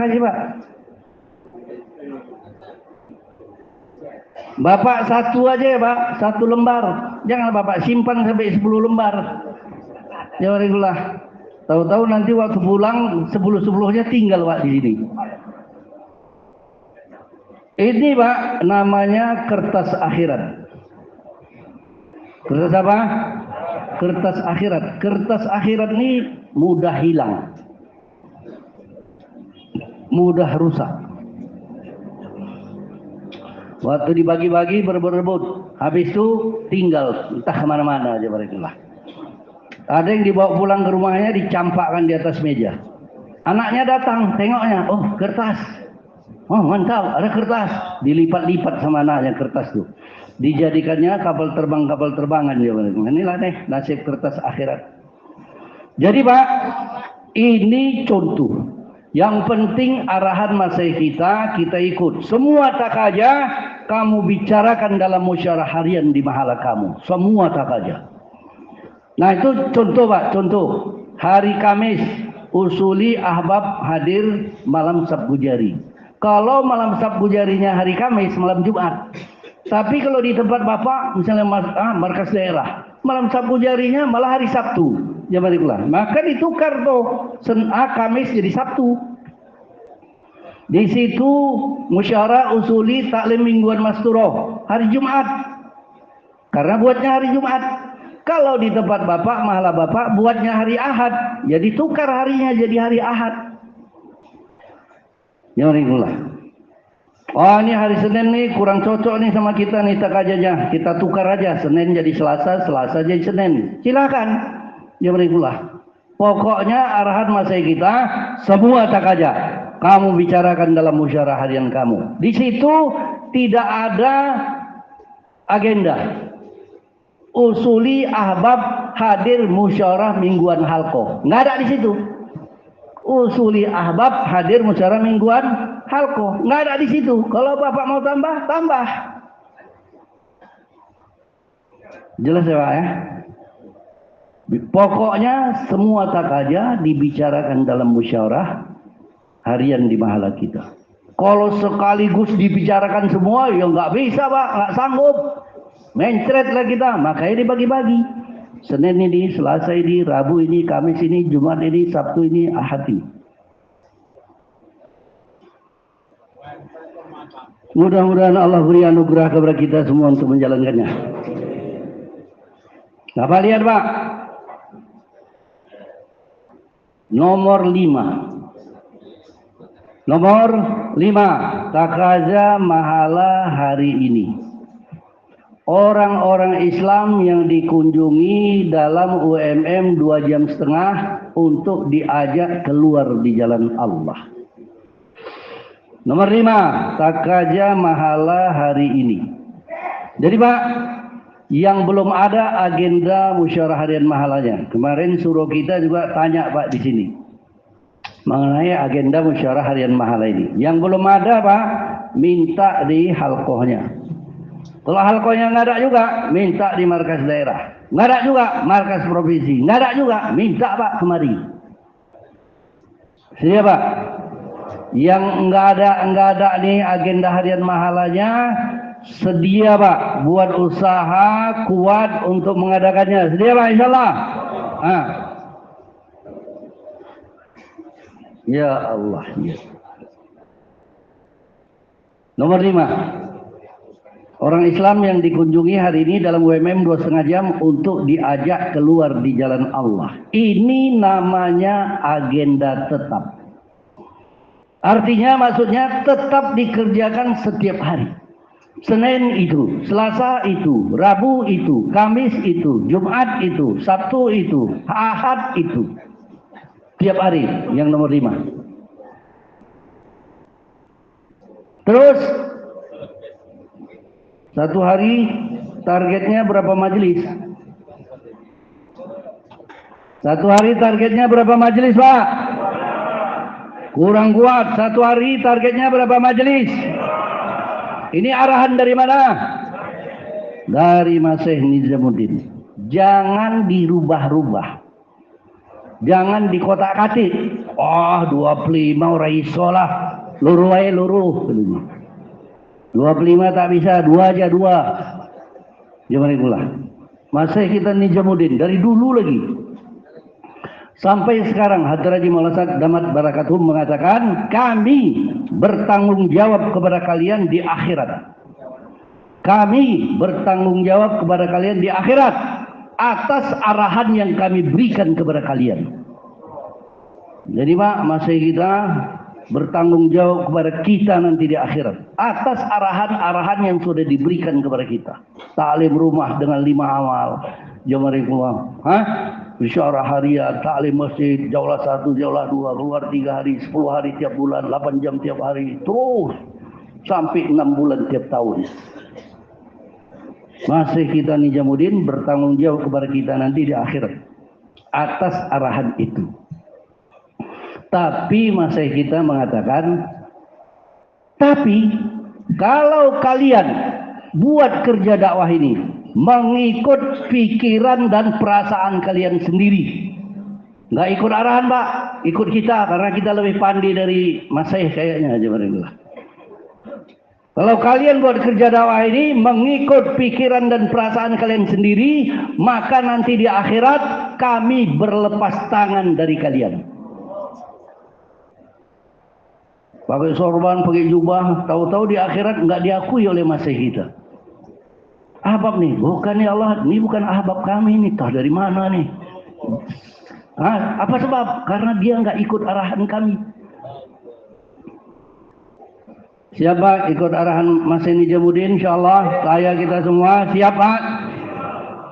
Bapak satu aja ya Pak, 1 lembar. Jangan Bapak simpan sampai 10 lembar. Ya Waalaikumsalam. Tahu-tahu nanti waktu pulang 10-10-nya tinggal Pak di sini. Ini Pak namanya kertas akhirat. Kertas apa? Kertas akhirat. Kertas akhirat ini mudah hilang. Mudah rusak. Waktu dibagi-bagi berebut. Habis itu tinggal entah kemana-mana aja Barakallah. Ada yang dibawa pulang ke rumahnya dicampakkan di atas meja. Anaknya datang, tengoknya, oh kertas. Oh mantap, ada kertas. Dilipat-lipat sama anaknya kertas tuh. Dijadikannya kapal terbangan dia. Inilah nih nasib kertas akhirat. Jadi Pak, ini contoh. Yang penting arahan masai kita ikut. Semua takaja kamu bicarakan dalam musyawarah harian di mahala kamu. Semua takaja. Nah itu contoh Pak, contoh. Hari Kamis, usuli ahbab hadir malam Sabtu Jari. Kalau malam Sabtu Jarinya hari Kamis, malam Jumat. Tapi kalau di tempat Bapak, misalnya markas daerah, malam sapu jarinya malah hari Sabtu. Jamaah, maka ditukar tuh Kamis jadi Sabtu. Di situ musyawarah usuli taklim mingguan masturoh hari Jumat. Karena buatnya hari Jumat. Kalau di tempat bapak, mahala bapak buatnya hari Ahad. Jadi tukar harinya jadi hari Ahad. Jamaah. Oh, ini hari Senin nih kurang cocok nih sama kita nih tak aja. Kita tukar aja, Senin jadi Selasa, Selasa jadi Senin. Silakan. Jamaah. Pokoknya arahan masai kita semua tak aja. Kamu bicarakan dalam musyawarah harian kamu. Di situ tidak ada agenda. Usuli ahbab hadir musyawarah mingguan halqoh. Nggak ada di situ. Usuli ahbab hadir musyawarah mingguan halqoh. Nggak ada di situ. Kalau bapak mau tambah, tambah. Jelas ya Pak ya? Pokoknya semua tak aja dibicarakan dalam musyawarah harian di mahala kita. Kalau sekaligus dibicarakan semua, ya nggak bisa Pak, nggak sanggup. Mencret lah kita, makanya dibagi-bagi. Senin ini, Selasa ini, Rabu ini, Kamis ini, Jumat ini, Sabtu ini, Ahad ini. Mudah-mudahan Allah beri anugerah kepada kita semua untuk menjalankannya. Apa lihat Pak? Nomor 5. Nomor 5, takaza mahala hari ini. Orang-orang Islam yang dikunjungi dalam UMM 2,5 jam untuk diajak keluar di jalan Allah. Nomor 5, takaza mahala hari ini. Jadi Pak, yang belum ada agenda musyawarah harian mahalanya. Kemarin suruh kita juga tanya Pak di sini mengenai agenda musyawarah harian mahala ini. Yang belum ada Pak, minta di halqohnya. Kalau halqohnya nggak ada juga, minta di markas daerah. Nggak ada juga, markas provinsi. Nggak ada juga, minta Pak kemari. Siapa Pak? Yang nggak ada nih agenda harian mahalanya, sedia Pak buat usaha kuat untuk mengadakannya. Sedia Pak insyaallah. Ya Allah ya. Nomor 5, orang Islam yang dikunjungi hari ini dalam UMM 2,5 jam untuk diajak keluar di jalan Allah. Ini namanya agenda tetap. Artinya maksudnya tetap dikerjakan setiap hari. Senin itu, Selasa itu, Rabu itu, Kamis itu, Jumat itu, Sabtu itu, Ahad itu. Tiap hari, yang nomor 5. Terus, satu hari targetnya berapa majelis? Satu hari targetnya berapa majelis Pak? Kurang kuat, satu hari targetnya berapa majelis? Ini arahan dari mana? Dari Masih Nizamuddin. Jangan dirubah-rubah. Jangan dikotak-katik. Oh 25 orang isolah. Luruh aja luruh. 25 tak bisa, 2 aja 2. Jangan itulah. Masih kita Nizamuddin dari dulu lagi. Sampai sekarang Hadraji Maulana Damat Barakatuhum mengatakan kami bertanggung jawab kepada kalian di akhirat. Kami bertanggung jawab kepada kalian di akhirat atas arahan yang kami berikan kepada kalian. Jadi Pak, masih kita bertanggung jawab kepada kita nanti di akhirat atas arahan-arahan yang sudah diberikan kepada kita. Taklim rumah dengan 5 amal. Jamaah, Bisyarah harian, taklim masjid, jaulah 1, jaulah 2, keluar 3 hari, 10 hari tiap bulan, 8 jam tiap hari, terus sampai 6 bulan tiap tahun. Masih kita Nizamuddin bertanggung jawab kepada kita nanti di akhirat atas arahan itu. Tapi masih kita mengatakan, tapi kalau kalian buat kerja dakwah ini mengikut pikiran dan perasaan kalian sendiri, nggak ikut arahan Pak, ikut kita karena kita lebih pandai dari Masih kayaknya aja. Kalau kalian buat kerja dakwah ini mengikut pikiran dan perasaan kalian sendiri, maka nanti di akhirat kami berlepas tangan dari kalian. Pakai sorban, pakai jubah, tahu-tahu di akhirat nggak diakui oleh masih kita. Ahbab nih, bukan ya Allah, ini bukan ahbab kami nih, toh dari mana nih? Apa sebab? Karena dia nggak ikut arahan kami. Siapa ikut arahan Mas Eni Jamudin? InsyaAllah saya kita semua siap Pak?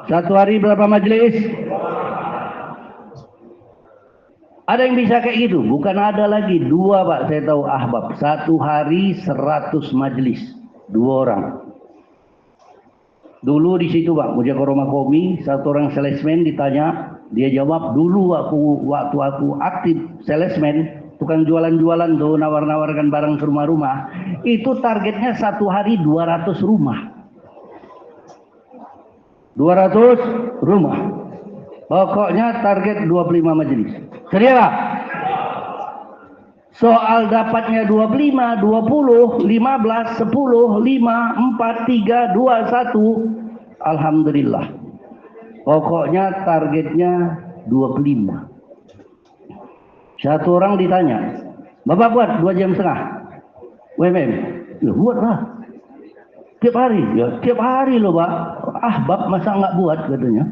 Satu hari berapa majelis? Ada yang bisa kayak gitu? Bukan ada lagi, dua Pak, saya tahu ahbab. Satu hari 100 majelis, 2 orang. Dulu di situ Pak, Mujakaroma Komi, satu orang salesman ditanya, dia jawab, dulu waktu aku aktif salesman, tukang jualan-jualan tuh, nawar-nawarkan barang ke rumah-rumah, itu targetnya satu hari 200 rumah. 200 rumah. Pokoknya target 25 majelis. Sedia Pak? Soal dapatnya 25, 20, 15, 10, 5, 4, 3, 2, 1. Alhamdulillah. Pokoknya targetnya 25. Satu orang ditanya, Bapak buat 2 jam setengah WMM? Ya buatlah. Tiap hari? Ya tiap hari loh Pak. Ahbab masa nggak buat katanya.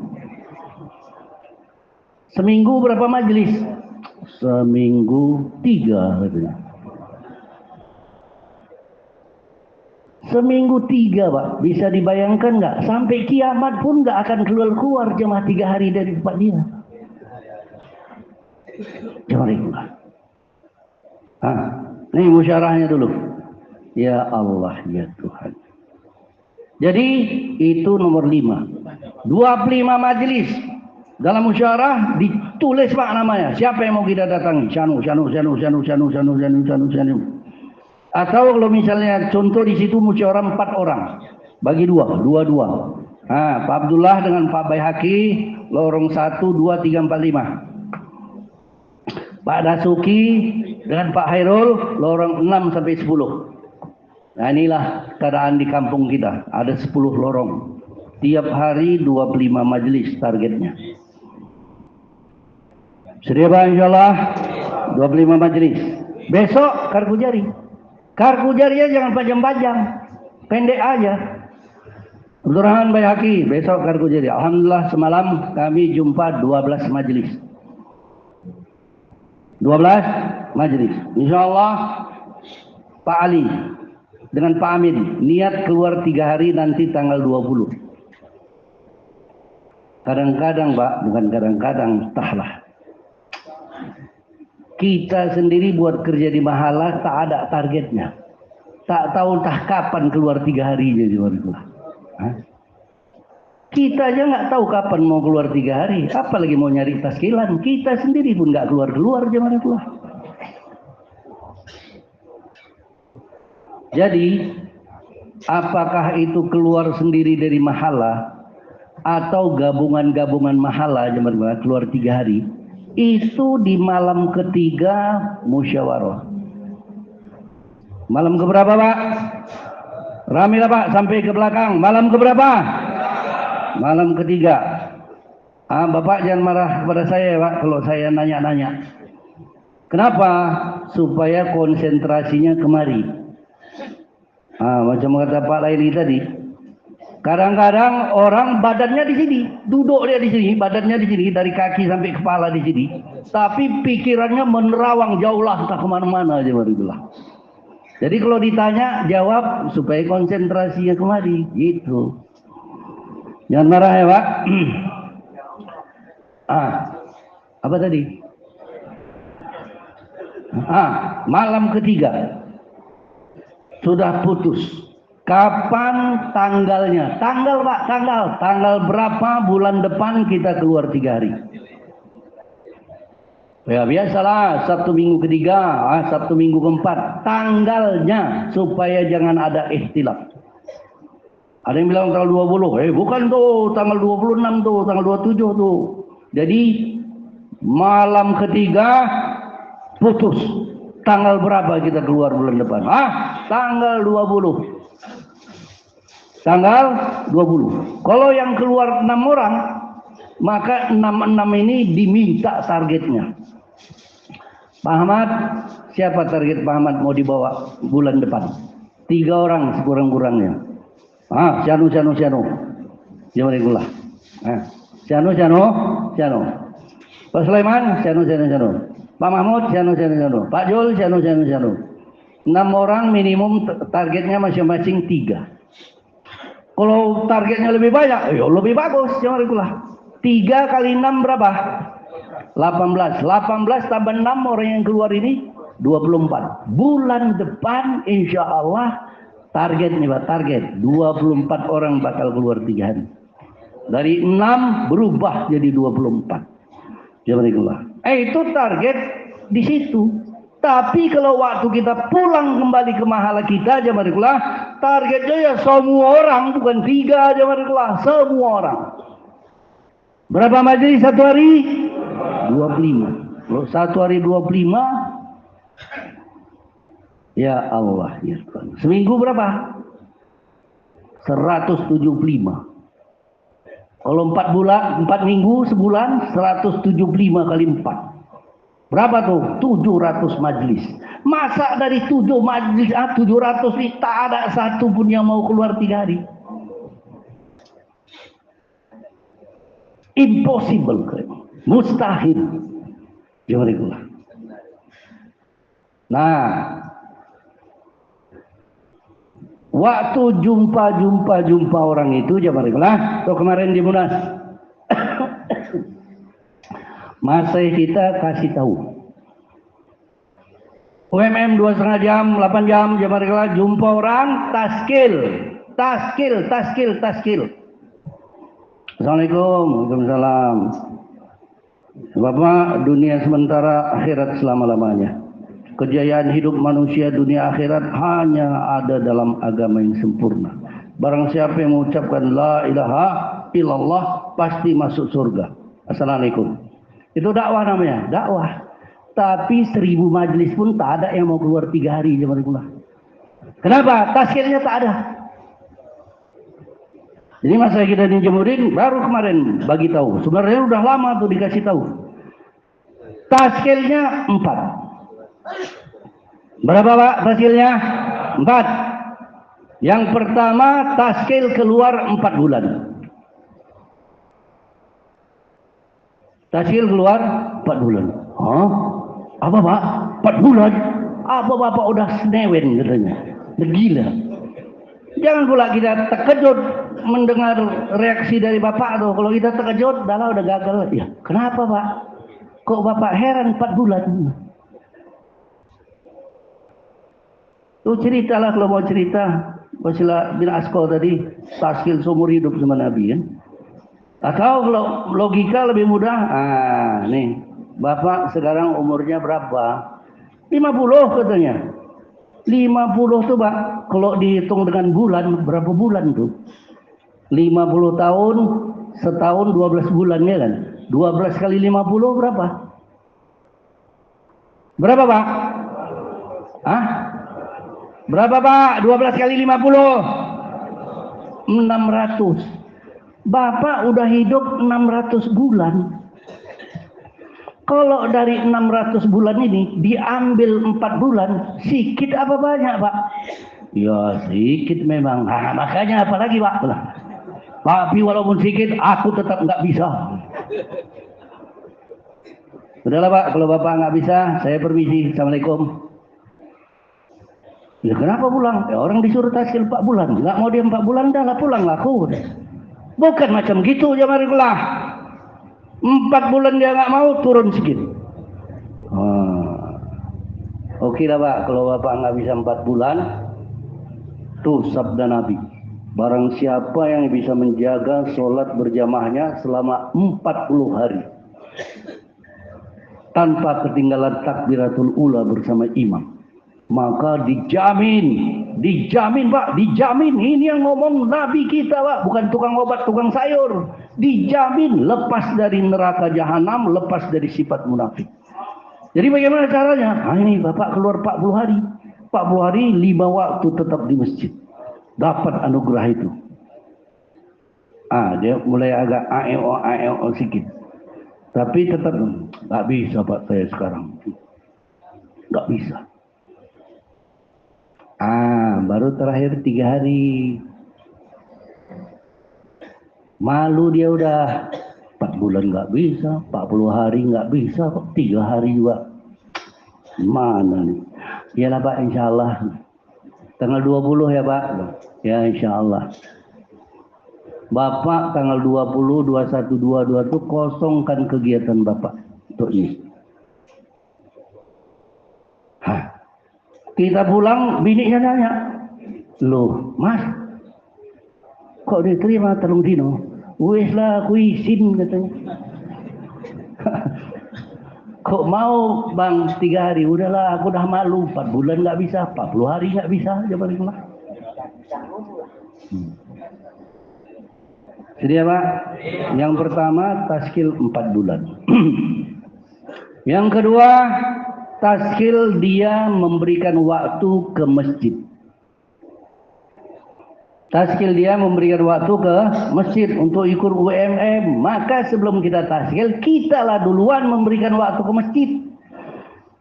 Seminggu berapa majelis? Seminggu 3 katanya. Seminggu 3 Pak. Bisa dibayangkan nggak? Sampai kiamat pun nggak akan keluar jemaah 3 hari dari tempat dia. Jemaah. Ini musyarahnya dulu. Ya Allah ya Tuhan. Jadi itu nomor 5. 25 majelis. Dalam musyawarah ditulis Pak namanya. Siapa yang mau kita datangi? Syanu. Atau kalau misalnya contoh di situ musyawarah 4 orang. Bagi 2. Pak Abdullah dengan Pak Baihaqi, lorong 1, 2, 3, 4, 5. Pak Dasuki dengan Pak Hairul, lorong 6 sampai 10. Nah inilah keadaan di kampung kita. Ada 10 lorong. Tiap hari 25 majelis targetnya. Sedia Pak insyaAllah 25 majelis. Besok karku jari. Karku jarinya jangan panjang-panjang. Pendek aja. Abdurrahman Baihaqi besok karku jari. Alhamdulillah semalam kami jumpa 12 majelis. 12 majelis. InsyaAllah Pak Ali dengan Pak Amin niat keluar 3 hari nanti tanggal 20. Kadang-kadang Pak, bukan kadang-kadang, entahlah. Kita sendiri buat kerja di mahala tak ada targetnya. Tak tahu entah kapan keluar 3 harinya di Warikulah. Kita aja nggak tahu kapan mau keluar 3 hari. Apalagi mau nyari taskilan. Kita sendiri pun nggak keluar di Warikulah. Jadi, apakah itu keluar sendiri dari mahala atau gabungan-gabungan mahala jemaah keluar 3 hari? Itu di malam ketiga musyawarah. Malam keberapa Pak? Ramilah Pak sampai ke belakang. Malam keberapa? Malam ketiga. Bapak jangan marah kepada saya Pak kalau saya nanya-nanya. Kenapa? Supaya konsentrasinya kemari. Macam kata Pak Laili tadi. Kadang-kadang orang badannya di sini, duduk dia di sini, badannya di sini, dari kaki sampai kepala di sini. Tapi pikirannya menerawang jauhlah, entah kemana-mana aja Warikulah. Jadi kalau ditanya, jawab supaya konsentrasinya kemari, gitu. Jangan marah ya Pak. Apa tadi? Malam ketiga sudah putus. Kapan tanggalnya? Tanggal Pak, tanggal berapa bulan depan kita keluar 3 hari? Ya biasalah, Sabtu minggu ketiga, Sabtu minggu keempat. Tanggalnya supaya jangan ada ikhtilaf. Ada yang bilang tanggal 20, bukan tuh, tanggal 26 tuh, tanggal 27 tuh. Jadi malam ketiga putus. Tanggal berapa kita keluar bulan depan? Tanggal 20. tanggal 20. Kalau yang keluar 6 orang, maka 66 ini diminta targetnya. Pak Ahmad, siapa target Pak Ahmad mau dibawa bulan depan? 3 orang sekurang-kurangnya. Sianu. Jangan ikulah. Sianu. Pak Sulaiman, sianu. Pak Mahmud, sianu. Pak Jul, sianu. 6 orang minimum targetnya masing-masing 3. Kalau targetnya lebih banyak, lebih bagus. Jangan ikulah. 3 kali 6 berapa? 18 tambah 6 orang yang keluar ini 24. Bulan depan insya Allah target 24 orang bakal keluar 3 hari. Dari 6 berubah jadi 24. Itu target di situ. Tapi kalau waktu kita pulang kembali ke mahala kita, targetnya ya semua orang, bukan 3, semua orang. Berapa majelis satu hari? 25. Kalau satu hari 25, ya Allah ya Tuhan. Seminggu berapa? 175. Kalau 4 bulan, 4 minggu sebulan, 175 kali 4. Berapa tuh? 700 majelis. Masa dari 7 majelis 700 ini tak ada satu pun yang mau keluar 3 hari? Impossible, mustahil. Nah, waktu jumpa orang itu tuh kemarin di Munas. Masa kita kasih tahu. UMM 2,5 jam, 8 jam, jumpa orang, taskil. Assalamualaikum, waalaikumsalam. Bapak, dunia sementara, akhirat selama-lamanya. Kejayaan hidup manusia dunia akhirat hanya ada dalam agama yang sempurna. Barang siapa yang mengucapkan la ilaha illallah pasti masuk surga. Assalamualaikum. Itu dakwah namanya, dakwah. Tapi 1000 majelis pun tak ada yang mau keluar 3 hari. Kenapa? Taskilnya tak ada. Jadi masa kita di Jemurin baru kemarin bagi tahu. Sebenarnya udah lama tuh dikasih tahu. Taskilnya 4. Berapa Pak taskilnya? 4. Yang pertama taskil keluar 4 bulan. Taskil keluar 4 bulan. Apa Pak? 4 bulan? Apa Bapak udah senewen katanya? Gila. Jangan pula kita terkejut mendengar reaksi dari Bapak tuh. Kalau kita terkejut, udah gagal. Ya, kenapa Pak? Kok Bapak heran 4 bulan? Tuh ceritalah kalau mau cerita. Wasilah bin Asko tadi, taskil seumur hidup sama Nabi kan. Atau kalau logika lebih mudah, nih, Bapak sekarang umurnya berapa? 50 katanya. 50 tuh Pak, kalau dihitung dengan bulan, berapa bulan tuh? 50 tahun, setahun 12 bulan ya kan? 12 kali 50 berapa? Berapa Pak? Berapa Pak? 12 kali 50? 600. Bapak udah hidup 600 bulan. Kalau dari 600 bulan ini diambil 4 bulan, sedikit apa banyak Pak? Ya sedikit memang. Makanya apalagi Pak? Tapi walaupun sedikit, aku tetap nggak bisa. Sudahlah Pak, kalau Bapak nggak bisa, saya permisi. Assalamualaikum. Ya kenapa pulang? Ya, orang disuruh taskil 4 bulan. Nggak mau dia 4 bulan, dah lah pulang aku. Bukan macam gitu, jamarikullah. 4 bulan dia nggak mau, turun sedikit. Oke lah Pak, kalau Bapak nggak bisa 4 bulan, tuh sabda Nabi. Barang siapa yang bisa menjaga sholat berjamaahnya selama 40 hari. Tanpa ketinggalan takbiratul ula bersama imam. Maka dijamin Pak, dijamin. Ini yang ngomong Nabi kita Pak, bukan tukang obat, tukang sayur. Dijamin lepas dari neraka jahanam, lepas dari sifat munafik. Jadi bagaimana caranya? Ini Bapak keluar 40 hari. 40 hari 5 waktu tetap di masjid. Dapat anugerah itu. Dia mulai agak aeo sedikit. Tapi tetap nggak bisa Pak saya sekarang. Nggak bisa. Baru terakhir 3 hari. Malu dia udah 4 bulan nggak bisa, 40 hari nggak bisa, kok 3 hari juga. Mana nih? Iyalah Pak, insya Allah. Tanggal 20 ya Pak? Ya insya Allah. Bapak tanggal 20, 21, 22 itu kosongkan kegiatan Bapak untuk ini. Kita pulang, bininya nanya, loh Mas, kok diterima telung dino? Wes lah, aku izin katanya. Kok mau bang 3 hari? Udahlah, aku udah malu. 4 bulan nggak bisa, 40 hari nggak bisa. Coba lah. Jadi Pak, yang pertama taskil 4 bulan. Yang kedua, taskil dia memberikan waktu ke masjid. Taskil dia memberikan waktu ke masjid untuk ikut UMM. Maka sebelum kita taskil, kita lah duluan memberikan waktu ke masjid.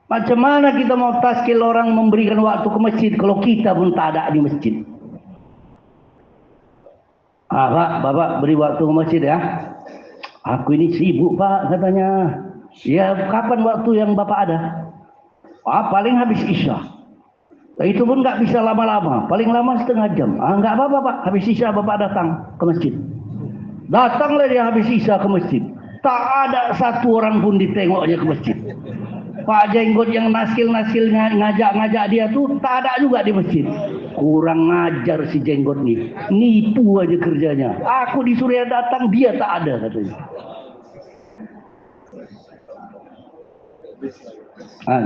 Macam mana kita mau taskil orang memberikan waktu ke masjid kalau kita pun tak ada di masjid? Pak, Bapak beri waktu ke masjid ya. Aku ini sibuk Pak katanya. Ya kapan waktu yang Bapak ada? Paling habis Isya. Itu pun nggak bisa lama-lama, paling lama setengah jam. Nggak apa-apa Pak, habis Isya Bapak datang ke masjid. Datanglah dia habis Isya ke masjid. Tak ada satu orang pun ditengoknya ke masjid. Pak Jenggot yang naskil-naskilnya ngajak-ngajak dia tuh tak ada juga di masjid. Kurang ngajar si Jenggot nih, nipu aja kerjanya. Aku disuruh datang, dia tak ada katanya.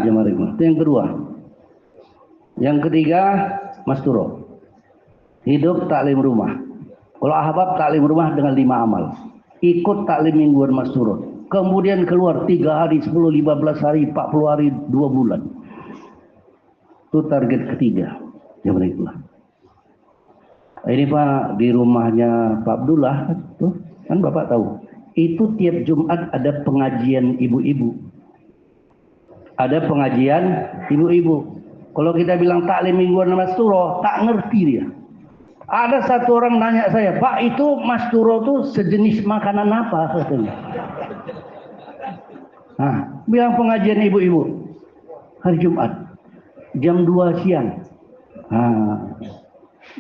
Jemaah itu yang kedua. Yang ketiga, Masturo. Hidup taklim rumah. Kalau ahbab taklim rumah dengan 5 amal. Ikut taklim mingguan Masturo. Kemudian keluar 3 hari, 10, 15 hari, 40 hari, 2 bulan. Itu target ketiga. Jemaah itu. Ini Pak, di rumahnya Pak Abdullah, tuh, kan Bapak tahu. Itu tiap Jumat ada pengajian ibu-ibu. Ada pengajian ibu-ibu. Kalau kita bilang taklim mingguan Masturo, tak ngerti dia. Ada satu orang nanya saya, Pak itu Masturo itu sejenis makanan apa katanya? Bilang pengajian ibu-ibu hari Jumat jam 2 siang.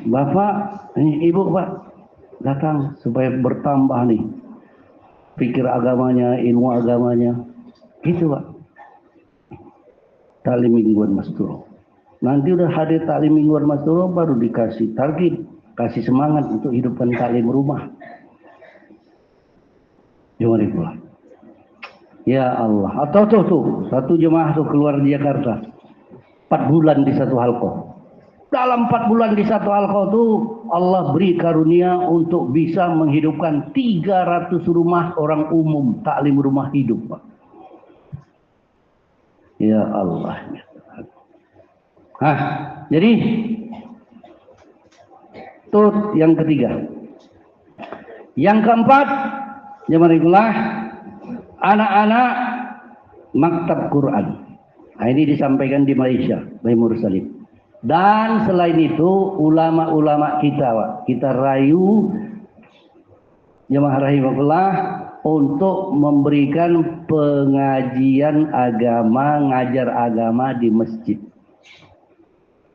Bapak, ini ibu Pak datang supaya bertambah nih pikir agamanya, ilmu agamanya, gitu Pak. Taklim mingguan Masturo. Nanti udah hadir taklim mingguan Masturo baru dikasih target, kasih semangat untuk hidupkan taklim rumah. Jangan pulang. Ya Allah. Atau tuh satu jemaah tuh keluar di Jakarta 4 bulan di satu halqah. Dalam 4 bulan di satu halqah tuh Allah beri karunia untuk bisa menghidupkan 300 rumah orang umum taklim rumah hidup Pak. Ya Allah. Jadi itu yang ketiga. Yang keempat, jemaah anak-anak maktab Quran. Ini disampaikan di Malaysia, Bayi Mursalin. Dan selain itu ulama-ulama kita, Pak, kita rayu jemaah rahimahullah untuk memberikan pengajian agama, ngajar agama di masjid.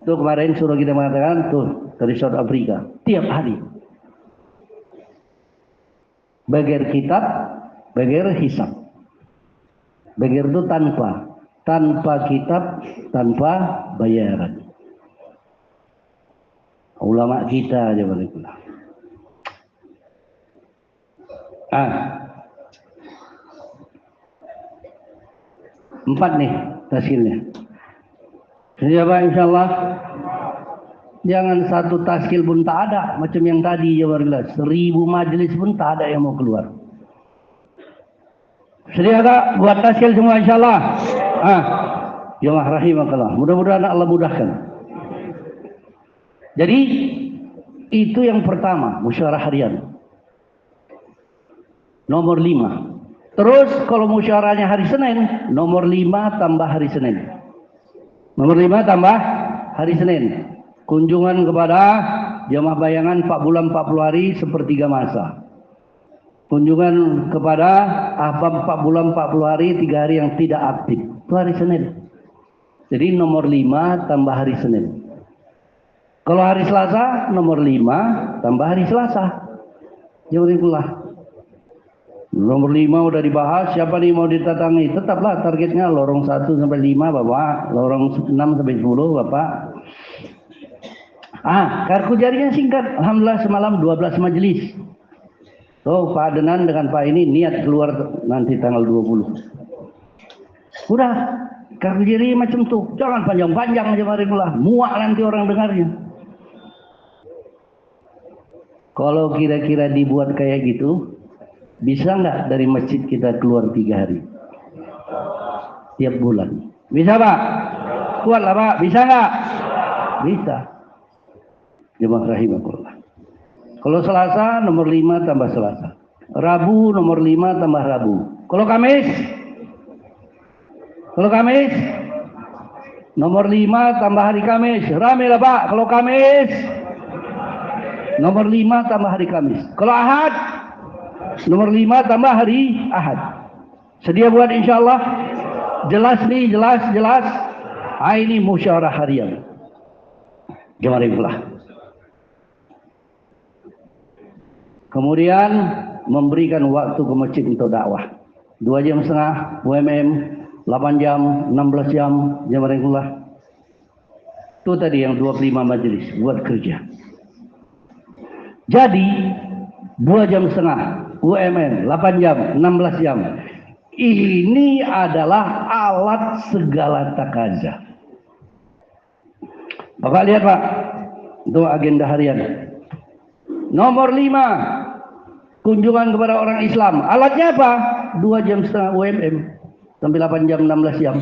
Itu kemarin suruh kita mengatakan tuh dari South Africa tiap hari. Bager kitab, bager hisab. Bager itu tanpa kitab, tanpa bayaran. Ulama kita aja begitu. 4 nih taskilnya. Siapa insyaallah jangan satu taskil pun tak ada macam yang tadi ya warga 1000 majelis pun tak ada yang mau keluar. Sedia tak buat taskil semua insyaallah. Jemaah rahimakallah. Mudah-mudahan Allah mudahkan. Jadi itu yang pertama, musyawarah harian. nomor 5. Terus kalau musyawarahnya hari Senin, nomor 5 tambah hari Senin. Nomor 5 tambah hari Senin. Kunjungan kepada jamaah bayangan 4 bulan 40 hari sepertiga masa. Kunjungan kepada ahbab 4 bulan 40 hari 3 hari yang tidak aktif. Itu hari Senin. Jadi nomor 5 tambah hari Senin. Kalau hari Selasa, nomor 5 tambah hari Selasa. Jadi itulah. Nomor 5 udah dibahas, siapa nih mau ditatangi? Tetaplah targetnya lorong 1 sampai 5 Bapak, lorong 6 sampai 10 Bapak. Kartu jarinya singkat. Alhamdulillah semalam 12 majelis. Pak Adenan dengan Pak ini niat keluar nanti tanggal 20. Udah, kartu jari macam tuh. Jangan panjang-panjang aja marilah. Muak nanti orang dengarnya. Kalau kira-kira dibuat kayak gitu, bisa nggak dari masjid kita keluar 3 hari? Tiap bulan. Bisa Pak? Kuat lah Pak, bisa nggak? Bisa. Jemaah rahimahullah. Kalau Selasa nomor 5 tambah Selasa. Rabu nomor 5 tambah Rabu. Kalau Kamis? Kalau Kamis? Nomor 5 tambah hari Kamis. Rame lah Pak, kalau Kamis. Nomor 5 tambah hari Kamis. Kalau Ahad? Nomor 5 tambah hari Ahad. Sedia buat insyaallah? Jelas nih, jelas. Ini musyawarah harian. Jemaah. Kemudian memberikan waktu ke masjid untuk dakwah. 2,5 jam UMM, 8 jam, 16 jam, jemaah. Itu tadi yang 25 majelis buat kerja. Jadi 2,5 jam UMM, 8 jam, 16 jam. Ini adalah alat segala takaza. Bapak lihat Pak, itu agenda harian. Nomor 5, kunjungan kepada orang Islam. Alatnya apa? 2,5 jam UMM sampai 8 jam, 16 jam.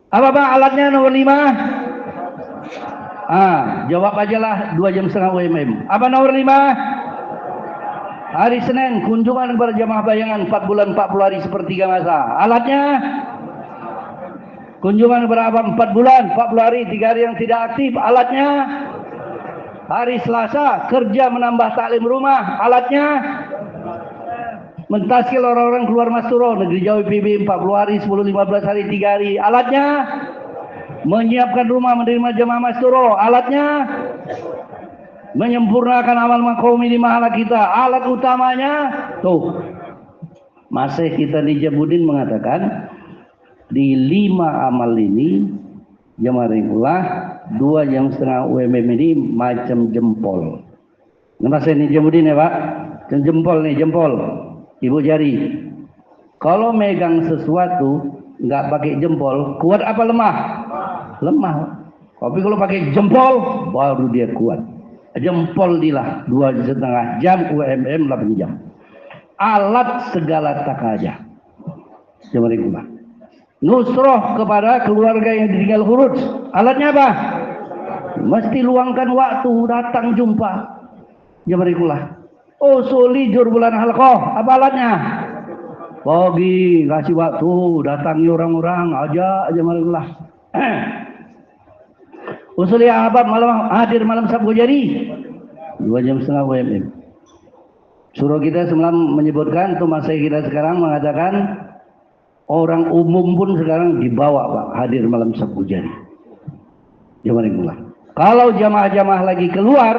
Apa Pak alatnya nomor 5? Jawab aja lah 2,5 jam UMM. Apa nomor 5? Hari Senin, kunjungan kepada jamaah bayangan 4 bulan 40 hari sepertiga masa. Alatnya? Kunjungan kepada abang 4 bulan 40 hari 3 hari yang tidak aktif. Alatnya? Hari Selasa, kerja menambah taklim rumah. Alatnya? Mentaskil orang-orang keluar Masuro, negeri jauh PB 40 hari, 10-15 hari, 3 hari. Alatnya? Menyiapkan rumah menerima jemaah Masuro. Alatnya? Menyempurnakan amal makomi di mahala kita. Alat utamanya tuh. Masih kita di Jabudin mengatakan di 5 amal ini jemaah 2,5 jam UMM ini macam jempol. Masih di Jabudin ya Pak? Jempol nih, jempol. Ibu jari. Kalau megang sesuatu nggak pakai jempol, kuat apa lemah? Lemah. Tapi kalau pakai jempol baru dia kuat. Jempol dilah 2,5 jam UMM 8 jam. Alat segala takaja. Jemaah. Nusroh kepada keluarga yang ditinggal huruf. Alatnya apa? Mesti luangkan waktu datang jumpa. Jemaah. Usuli jur bulan halqah. Apa alatnya? Pagi kasih waktu datangi orang-orang aja jemaah. Usuli ahbab malam hadir malam Sabtu jadi 2,5 jam UMM. Surah kita semalam menyebutkan, Tumasai kita sekarang mengatakan orang umum pun sekarang dibawa Pak hadir malam Sabtu jadi. Jamaah. Kalau jamaah-jamaah lagi keluar,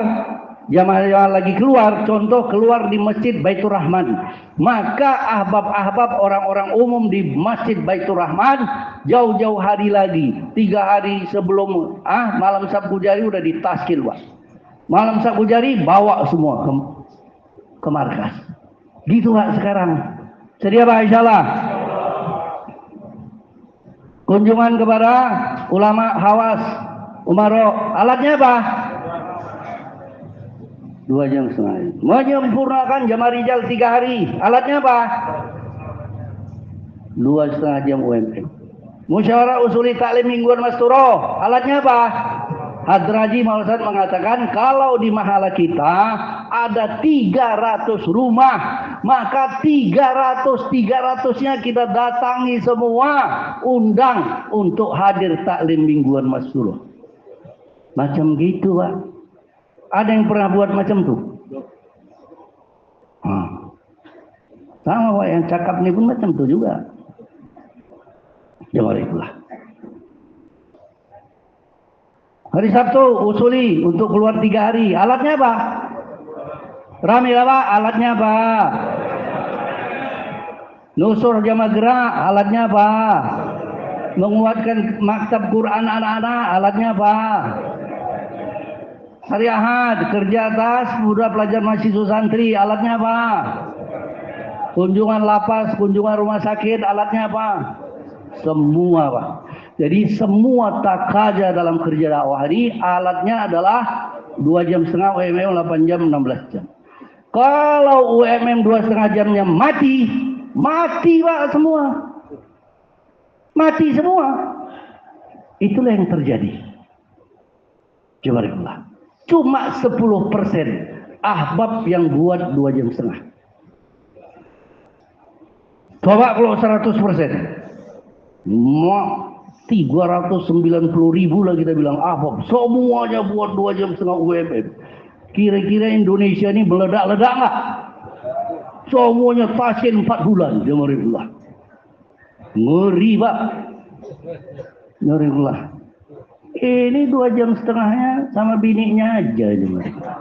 contoh keluar di Masjid Baitur Rahman, maka ahbab-ahbab orang-orang umum di Masjid Baitur Rahman jauh-jauh hari lagi, 3 hari sebelum malam Sabtu Jari udah ditaskil Pak. Malam Sabtu Jari bawa semua ke markas. Gitu Pak sekarang. Sedia Pak insyaallah. Kunjungan kepada ulama Hawas, Umaro. Alatnya apa? 2,5 jam. Menyempurnakan jamaah rijal 3 hari. Alatnya apa? 2,5 jam UMM. Musyawarah usuli taklim mingguan Masturo. Alatnya apa? Hadraji Maulana mengatakan kalau di mahala kita ada 300 rumah, maka 300-300-nya kita datangi semua, undang untuk hadir taklim mingguan Mas Suruh. Macam gitu, Pak. Ada yang pernah buat macam tuh? Sama, Pak, yang cakap ini pun macam tuh juga. Jangan itulah. Hari Sabtu usuli untuk keluar 3 hari. Alatnya apa? Rame lah, Pak. Alatnya apa? Nusur jamaah gerak. Alatnya apa? Menguatkan maktab Quran anak-anak. Alatnya apa? Hari Ahad kerja atas muda pelajar mahasiswa santri. Alatnya apa? Kunjungan lapas, kunjungan rumah sakit. Alatnya apa? Semua, Pak. Jadi semua takaja dalam kerja dakwah ini alatnya adalah 2,5 jam UMM 8 jam 16 jam. Kalau UMM 2,5 jamnya mati Pak semua. Mati semua. Itulah yang terjadi. Jazakallah. Cuma 10% ahbab yang buat 2,5 jam. Coba kalau 100%. 390.000 lah kita bilang ahbab. Semuanya buat 2,5 jam UMM. Kira-kira Indonesia ini meledak-ledak nggak? Semuanya tasin 4 bulan. Jazakallah. Ngeri, Pak. Jazakallah. Ini 2,5 jam sama bininya aja. Jazakallah.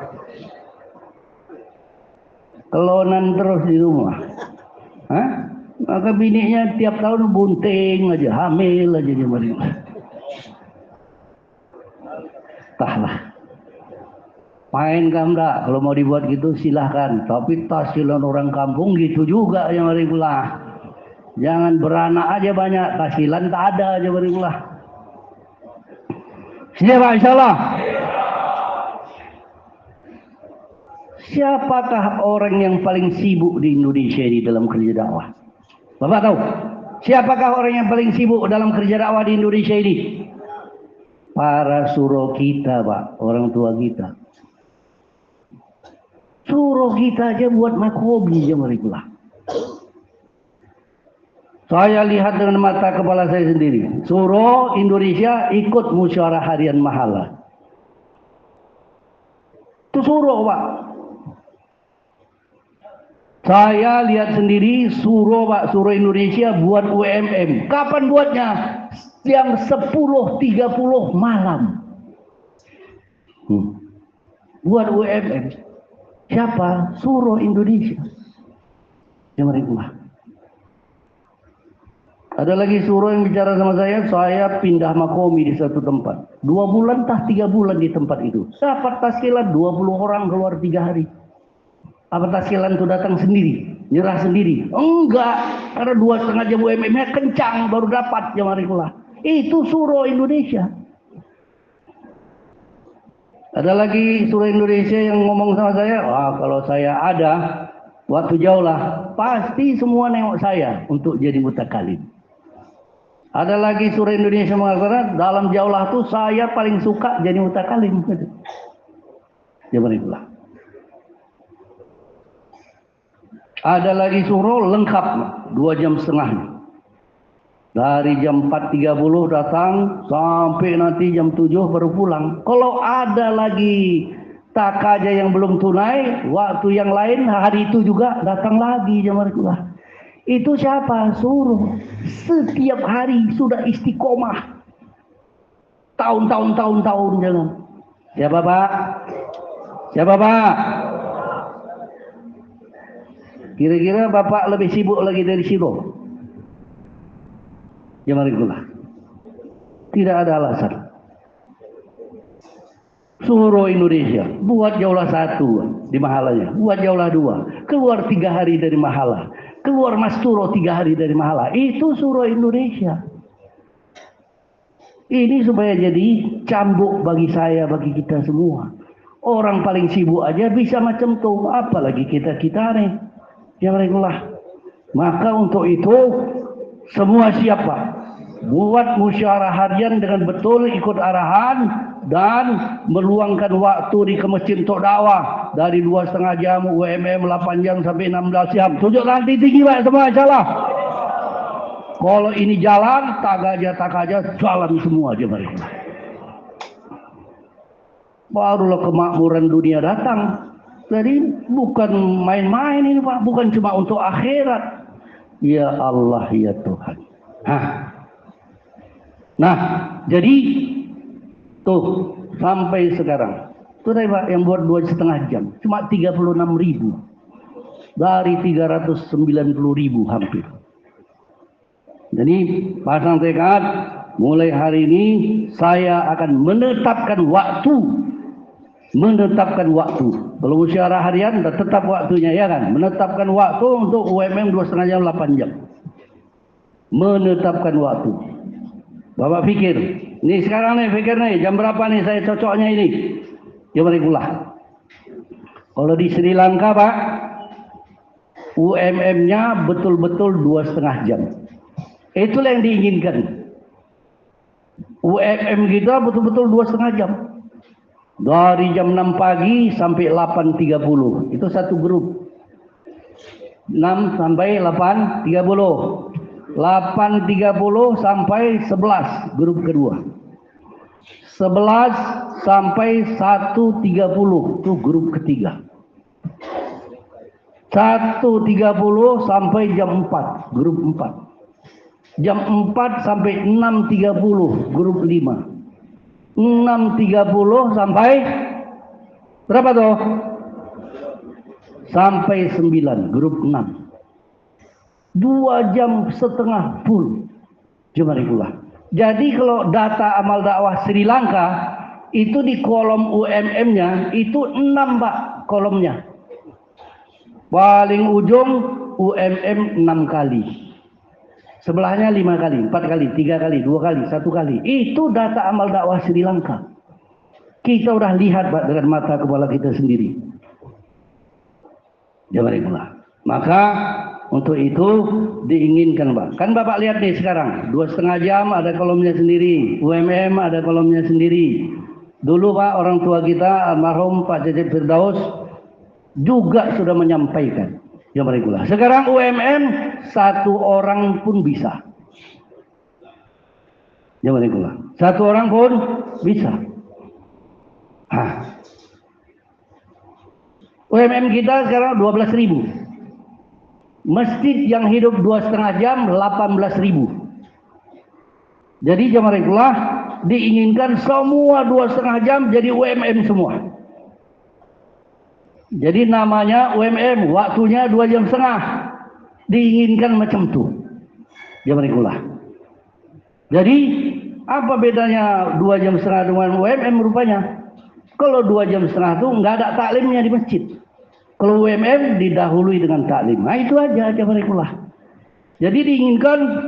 Kelonan terus di rumah. Hah? Maka bininya tiap tahun bunting aja, hamil aja dia mari. Tahlah. Main kamera, kalau mau dibuat gitu silahkan. Tapi tahsilan orang kampung gitu juga yang mari pula. Jangan beranak aja banyak, tahsilan tak ada aja mari pula. Siapa insyaallah? Siapakah orang yang paling sibuk di Indonesia ini dalam kerja dakwah? Bapak tahu? Siapakah orang yang paling sibuk dalam kerja dakwah di Indonesia ini? Para suruh kita, Pak. Orang tua kita. Suruh kita aja buat makobi aja mereka. Saya lihat dengan mata kepala saya sendiri. Suruh Indonesia ikut musyawarah harian mahala. Itu suruh, Pak. Saya lihat sendiri suruh, Pak, suruh Indonesia buat UMM. Kapan buatnya? Yang 10.30 malam. Buat UMM. Siapa? Suruh Indonesia. Yang mereka. Ada lagi suruh yang bicara sama saya pindah makomi di satu tempat. 2 bulan, 3 bulan di tempat itu. Dapat taskilan 20 orang keluar 3 hari. Apa taskilan itu datang sendiri, nyerah sendiri? Enggak, karena 2,5 jam UMM-nya kencang baru dapat jamarikulah. Itu suruh Indonesia. Ada lagi suruh Indonesia yang ngomong sama saya, wah kalau saya ada waktu jauh lah, pasti semua nengok saya untuk jadi mutakalim. Ada lagi suruh Indonesia mengatakan dalam jauh lah tuh saya paling suka jadi mutakalim. Jamarikulah. Ada lagi suruh lengkap 2,5 jam. Dari jam 4.30 datang sampai nanti jam 7 baru pulang. Kalau ada lagi takaja yang belum tunai, waktu yang lain hari itu juga datang lagi jamarikulah. Itu siapa? Suruh. Setiap hari sudah istiqomah. Tahun jangan. Siapa, Pak? Siapa, Pak? Kira-kira Bapak lebih sibuk lagi dari Silo? Jamarikulah. Tidak ada alasan. Suruh Indonesia buat jaulah 1 di mahalanya, buat jaulah 2, keluar 3 hari dari mahala, keluar masturo 3 hari dari mahala. Itu suruh Indonesia. Ini supaya jadi cambuk bagi saya, bagi kita semua. Orang paling sibuk aja bisa macam tuh, apalagi kita nih. Jamarikulah. Maka untuk itu semua siapa? Buat musyawarah harian dengan betul ikut arahan dan meluangkan waktu di ke masjid untuk dakwah. dari 2,5 jam, UMM 8 jam sampai 16 jam. Tunjuk nanti tinggi Pak semua insya Allah. Kalau ini jalan, tak aja jalan semua aja mereka. Barulah kemakmuran dunia datang. Jadi bukan main-main ini Pak, bukan cuma untuk akhirat. Ya Allah ya Tuhan. Nah, jadi tuh sampai sekarang. Tuh Pak yang buat 2,5 jam, cuma 36.000 dari 390.000 hampir. Jadi pasang tekad, mulai hari ini saya akan menetapkan waktu. Kalau musyawarah harian sudah tetap waktunya ya kan. Menetapkan waktu untuk UMM 2,5 jam 8 jam. Menetapkan waktu. Bapak pikir, ini sekarang nih pikir nih jam berapa nih saya cocoknya ini. Ya mari pula. Kalau di Sri Lanka Pak, UMM-nya betul-betul 2,5 jam. Itulah yang diinginkan. UMM kita betul-betul 2,5 jam. Dari jam 6 pagi sampai 8.30. Itu satu grup. 6 sampai 8.30. 8.30 sampai 11 grup kedua. 11 sampai 1.30 itu grup ketiga. 1.30 sampai jam 4 grup 4. Jam 4 sampai 6.30 grup 5. 6.30 sampai berapa tuh? Sampai 9 grup 6. 2,5 jam full. Cuma itulah. Jadi kalau data amal dakwah Sri Lanka itu di kolom UMM-nya itu 6 Pak kolomnya. Paling ujung UMM 6 kali. Sebelahnya 5 kali, 4 kali, 3 kali, 2 kali, 1 kali. Itu data amal dakwah Sri Lanka. Kita udah lihat Pak dengan mata kepala kita sendiri. Jangan itulah. Maka untuk itu diinginkan Pak. Kan Bapak lihat nih sekarang 2,5 jam ada kolomnya sendiri, UMM ada kolomnya sendiri. Dulu Pak orang tua kita almarhum Pak Cecep Firdaus juga sudah menyampaikan. Ya mereka. Sekarang UMM 1 orang pun bisa. Ya mereka. 1 orang pun bisa. UMM kita sekarang 12.000. Masjid yang hidup 2,5 jam 18.000. Jadi jamaah itulah diinginkan semua 2,5 jam jadi UMM semua. Jadi namanya UMM, waktunya 2,5 jam. Diinginkan macam itu. Jamaah itulah. Jadi apa bedanya 2,5 jam dengan UMM rupanya? Kalau 2,5 jam itu nggak ada taklimnya di masjid. Kalau UMM didahului dengan taklim. Nah itu aja jamaah itulah. Jadi diinginkan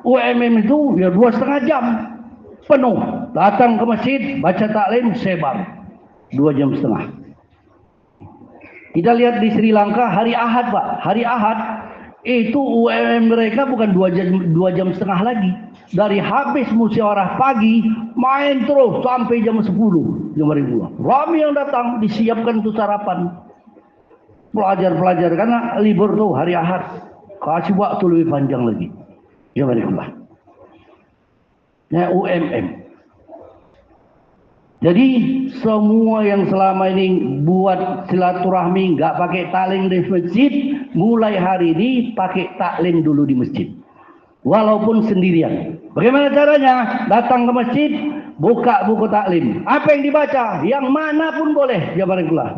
UMM itu ya 2,5 jam penuh. Datang ke masjid, baca taklim, sebar 2,5 jam. Kita lihat di Sri Lanka hari Ahad Pak. Hari Ahad itu UMM mereka bukan 2,5 jam lagi. Dari habis musyawarah pagi main terus sampai jam 10. Ramai yang datang disiapkan untuk sarapan. Pelajar-pelajar karena libur tuh hari Ahad. Kasih waktu lebih panjang lagi. Nah UMM. Jadi semua yang selama ini buat silaturahmi nggak pakai taklim di masjid, mulai hari ini pakai taklim dulu di masjid, walaupun sendirian. Bagaimana caranya? Datang ke masjid, buka buku taklim. Apa yang dibaca? Yang mana pun boleh,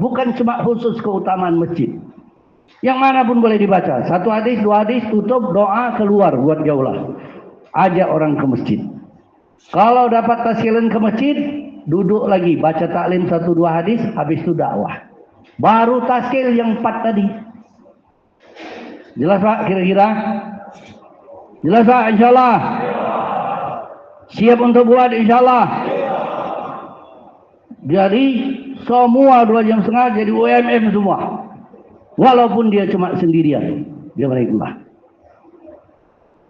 bukan cuma khusus keutamaan masjid. Yang mana pun boleh dibaca. 1 hadis, 2 hadis, tutup doa keluar buat jaulah. Ajak orang ke masjid. Kalau dapat tazkiran ke masjid, duduk lagi baca taklim 1-2 hadis, habis itu dakwah. Baru tazkir yang 4 tadi. Jelas Pak kira-kira? Jelas Pak insyaallah. Siap untuk buat insyaallah. Jadi semua 2,5 jam jadi UMM semua. Walaupun dia cuma sendirian. Dia mereka.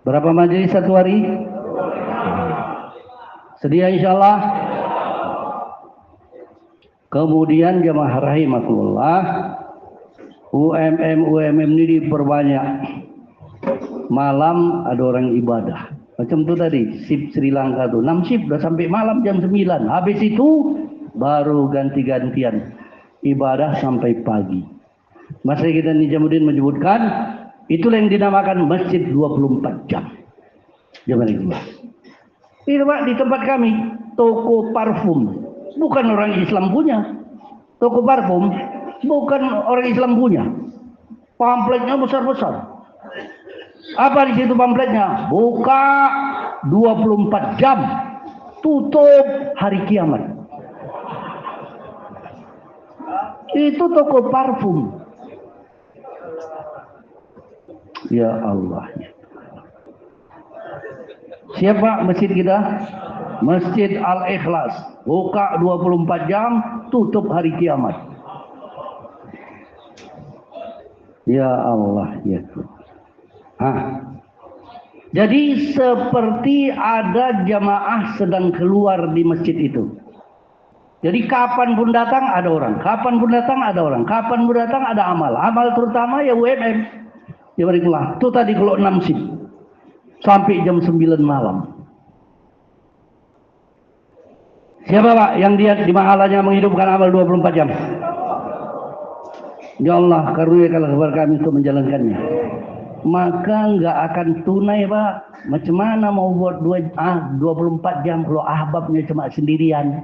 Berapa majelis satu hari? Sedia insyaallah. Kemudian jamaah rahimakumullah, UMM ini diperbanyak. Malam ada orang ibadah. Macam tu tadi, sip Sri Lanka tu 6 sip udah sampai malam jam 9. Habis itu baru ganti-gantian ibadah sampai pagi. Masih kita Nijamuddin menyebutkan itulah yang dinamakan masjid 24 jam. Jangan itu. Ini Pak di tempat kami toko parfum, bukan orang Islam punya. Toko parfum bukan orang Islam punya. Pamfletnya besar-besar. Apa di situ pamfletnya? Buka 24 jam, tutup hari kiamat. Itu toko parfum. Ya Allah. Siapa masjid kita? Masjid Al-Ikhlas. Buka 24 jam, tutup hari kiamat. Ya Allah, ya Tuhan. Jadi seperti ada jamaah sedang keluar di masjid itu. Jadi kapan pun datang ada orang, kapan pun datang ada orang, kapan pun datang ada amal. Amal terutama ya UMM. Ya baiklah. Itu tadi kalau 6 sip sampai jam 9 malam. Siapa Pak yang dia di mahalanya menghidupkan amal 24 jam? Ya Allah, karuniakanlah kepada kami untuk menjalankannya. Maka nggak akan tunai Pak. Macam mana mau buat 24 jam kalau ahbabnya cuma sendirian?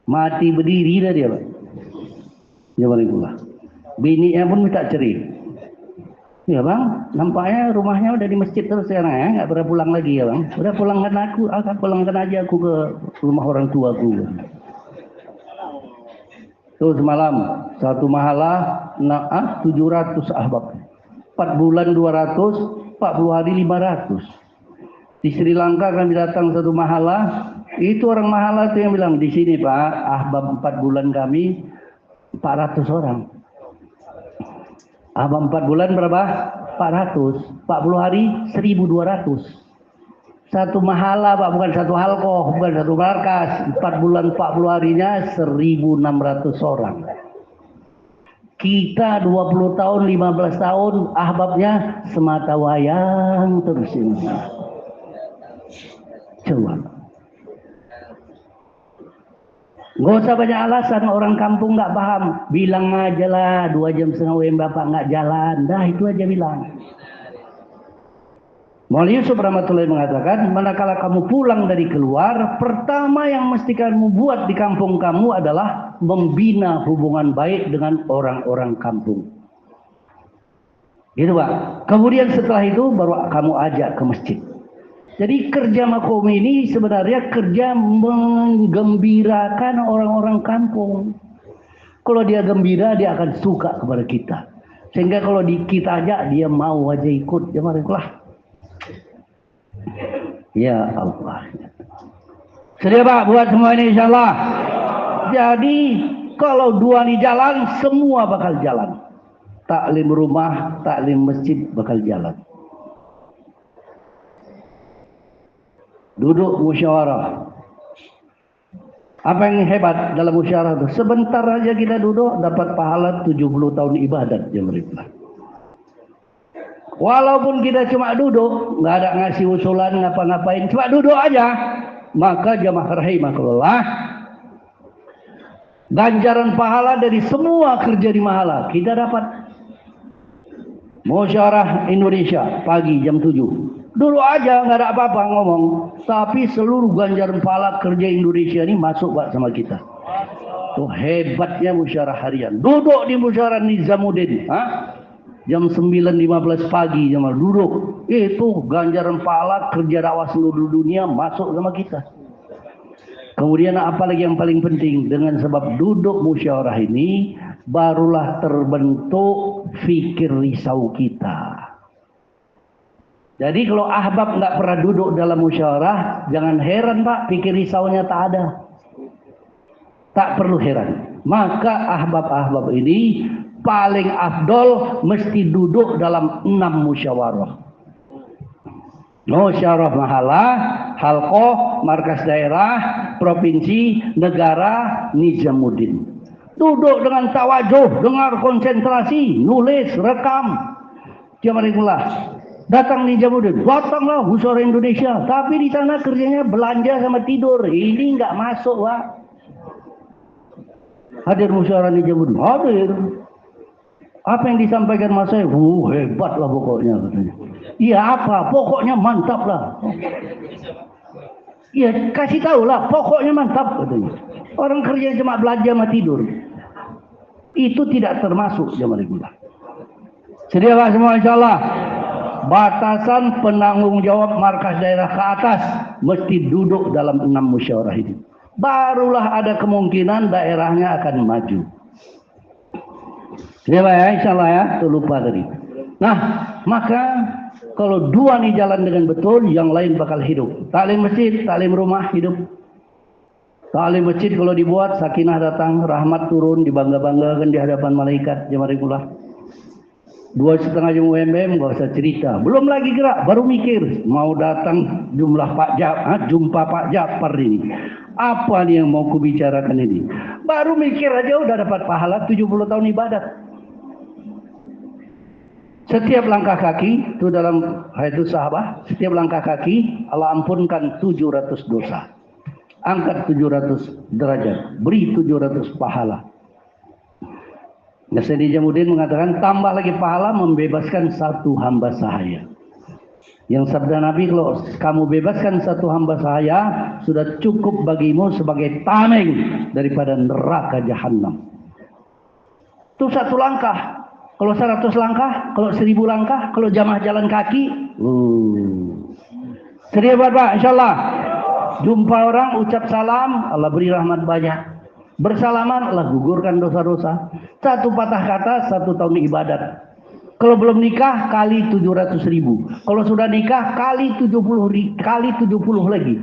Mati berdiri dah dia Pak. Ya baiklah. Bininya pun minta cerai. Ya Bang, nampaknya rumahnya udah di masjid terus sekarang ya, nggak pernah pulang lagi ya Bang. Udah pulangkan aku, akan pulangkan aja aku ke rumah orang tua aku. Tuh semalam satu mahalah 700 ahbab. 4 bulan 200, 40 hari 500. Di Sri Lanka kami datang satu mahalah, itu orang mahalah itu yang bilang di sini Pak, ahbab 4 bulan kami 400 orang. Ahbab 4 bulan berapa? 400. 40 hari 1200. Satu mahala Pak, bukan satu halqoh, bukan satu markas. 4 bulan 40 harinya 1600 orang. Kita 20 tahun, 15 tahun, ahbabnya semata wayang terus ini. Coba. Nggak usah banyak alasan, orang kampung nggak paham. Bilang aja lah, 2 jam setengah UM Bapak nggak jalan. Dah itu aja bilang. Maulana Yusuf rahmatullahi mengatakan, manakala kamu pulang dari keluar, pertama yang mesti kamu buat di kampung kamu adalah membina hubungan baik dengan orang-orang kampung. Gitu Pak. Kemudian setelah itu baru kamu ajak ke masjid. Jadi kerja makom ini sebenarnya kerja menggembirakan orang-orang kampung. Kalau dia gembira, dia akan suka kepada kita. Sehingga kalau kita ajak, dia mau aja ikut. Ya marilah. Ya Allah. Sedia Pak buat semua ini insya Allah. Jadi kalau 2 ini jalan, semua bakal jalan. Taklim rumah, taklim masjid bakal jalan. Duduk musyawarah. Apa yang hebat dalam musyawarah itu? Sebentar aja kita duduk dapat pahala 70 tahun ibadat ya mereka. Walaupun kita cuma duduk, nggak ada ngasih usulan ngapa-ngapain, cuma duduk aja, maka jamaah rahimakumullah, ganjaran pahala dari semua kerja di mahala kita dapat. Musyawarah Indonesia pagi jam 7. Dulu aja nggak ada apa-apa ngomong, tapi seluruh ganjaran pahala kerja Indonesia ini masuk Pak sama kita. Tuh hebatnya musyawarah harian. Duduk di musyawarah Nijamuddin, jam 9.15 pagi jam duduk. Itu ganjaran pahala kerja dakwah seluruh dunia masuk sama kita. Kemudian apalagi yang paling penting, dengan sebab duduk musyawarah ini barulah terbentuk fikir risau kita. Jadi kalau ahbab nggak pernah duduk dalam musyawarah, jangan heran Pak, pikir risaunya tak ada. Tak perlu heran. Maka ahbab-ahbab ini paling afdol mesti duduk dalam 6 musyawarah. Musyawarah mahallah, halqoh, markas daerah, provinsi, negara, Nizamuddin. Duduk dengan tawajuh, dengar konsentrasi, nulis, rekam. Jamalikulah. Datang Nizamuddin, datanglah Musyawarah Indonesia. Tapi di sana kerjanya belanja sama tidur. Ini nggak masuk, Pak. Hadir Musyawarah Nizamuddin, hadir. Apa yang disampaikan Mas saya? Hebat lah pokoknya katanya. Iya apa? Pokoknya mantap lah. Iya kasih tahu lah. Pokoknya mantap katanya. Orang kerja cuma belajar sama tidur. Itu tidak termasuk jamaah regular. Sedia Pak semua insyaallah. Batasan penanggung jawab markas daerah ke atas mesti duduk dalam 6 musyawarah ini. Barulah ada kemungkinan daerahnya akan maju. Ya Pak ya, insyaallah ya, itu lupa tadi. Nah, maka kalau dua nih jalan dengan betul, yang lain bakal hidup. Taklim masjid, taklim rumah hidup. Taklim masjid kalau dibuat, sakinah datang, rahmat turun, dibangga-banggakan di hadapan malaikat, jemaah regular. 2,5 jam UMM, gak usah cerita. Belum lagi gerak, baru mikir. Mau datang jumlah jumpa Pak Jafar ini. Apa nih yang mau kubicarakan ini? Baru mikir aja udah dapat pahala 70 tahun ibadat. Setiap langkah kaki itu dalam hadits sahabat, setiap langkah kaki Allah ampunkan 700 dosa. Angkat 700 derajat, beri 700 pahala. Sayyidi Nizamuddin mengatakan tambah lagi pahala membebaskan satu hamba sahaya. Yang sabda Nabi, kalau kamu bebaskan satu hamba sahaya, sudah cukup bagimu sebagai tameng daripada neraka jahanam. Itu satu langkah. Kalau 100 langkah, kalau 1000 langkah, kalau jamaah jalan kaki, sedia Pak, insyaallah. Jumpa orang, ucap salam, Allah beri rahmat banyak. Bersalaman, Allah gugurkan dosa-dosa. Satu patah kata, 1 tahun ibadat. Kalau belum nikah, kali 700.000. Kalau sudah nikah, kali 70 lagi.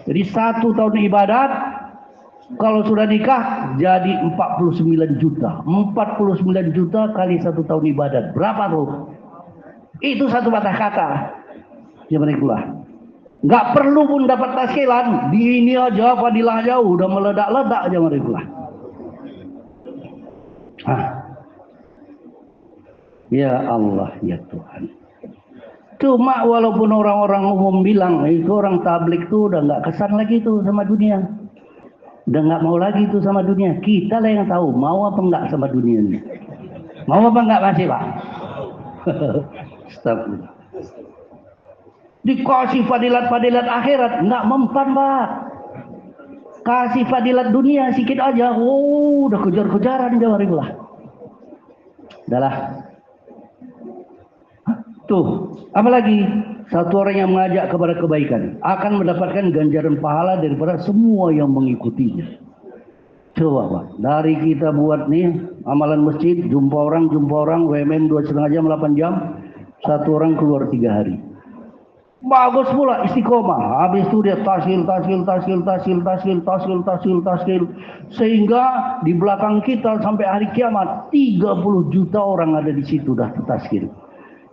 Jadi 1 tahun ibadat. Kalau sudah nikah jadi 49 juta. 49 juta kali 1 tahun ibadat. Berapa tuh? Itu satu patah kata. Ya menikulah. Nggak perlu pun dapat taskilan. Di ini aja fadilah jauh. Udah meledak-ledak aja menikulah. Ya Allah ya Tuhan. Cuma walaupun orang-orang umum bilang itu orang tablik tuh udah nggak kesan lagi tuh sama dunia. Udah nggak mau lagi itu sama dunia. Kita lah yang tahu mau apa enggak sama dunia ini. Mau apa enggak masih Pak? Astagfirullah. Dikasih fadilat-fadilat akhirat nggak mempan Pak. Kasih fadilat dunia sedikit aja. Udah kejar-kejaran jawarilah. Udahlah. Tuh, apalagi satu orang yang mengajak kepada kebaikan akan mendapatkan ganjaran pahala daripada semua yang mengikutinya. Coba Pak, dari kita buat nih amalan masjid, jumpa orang, WMM 2,5 jam, 8 jam, satu orang keluar 3 hari. Bagus pula istiqomah. Habis itu dia tasil. Sehingga di belakang kita sampai hari kiamat 30 juta orang ada di situ dah tasil.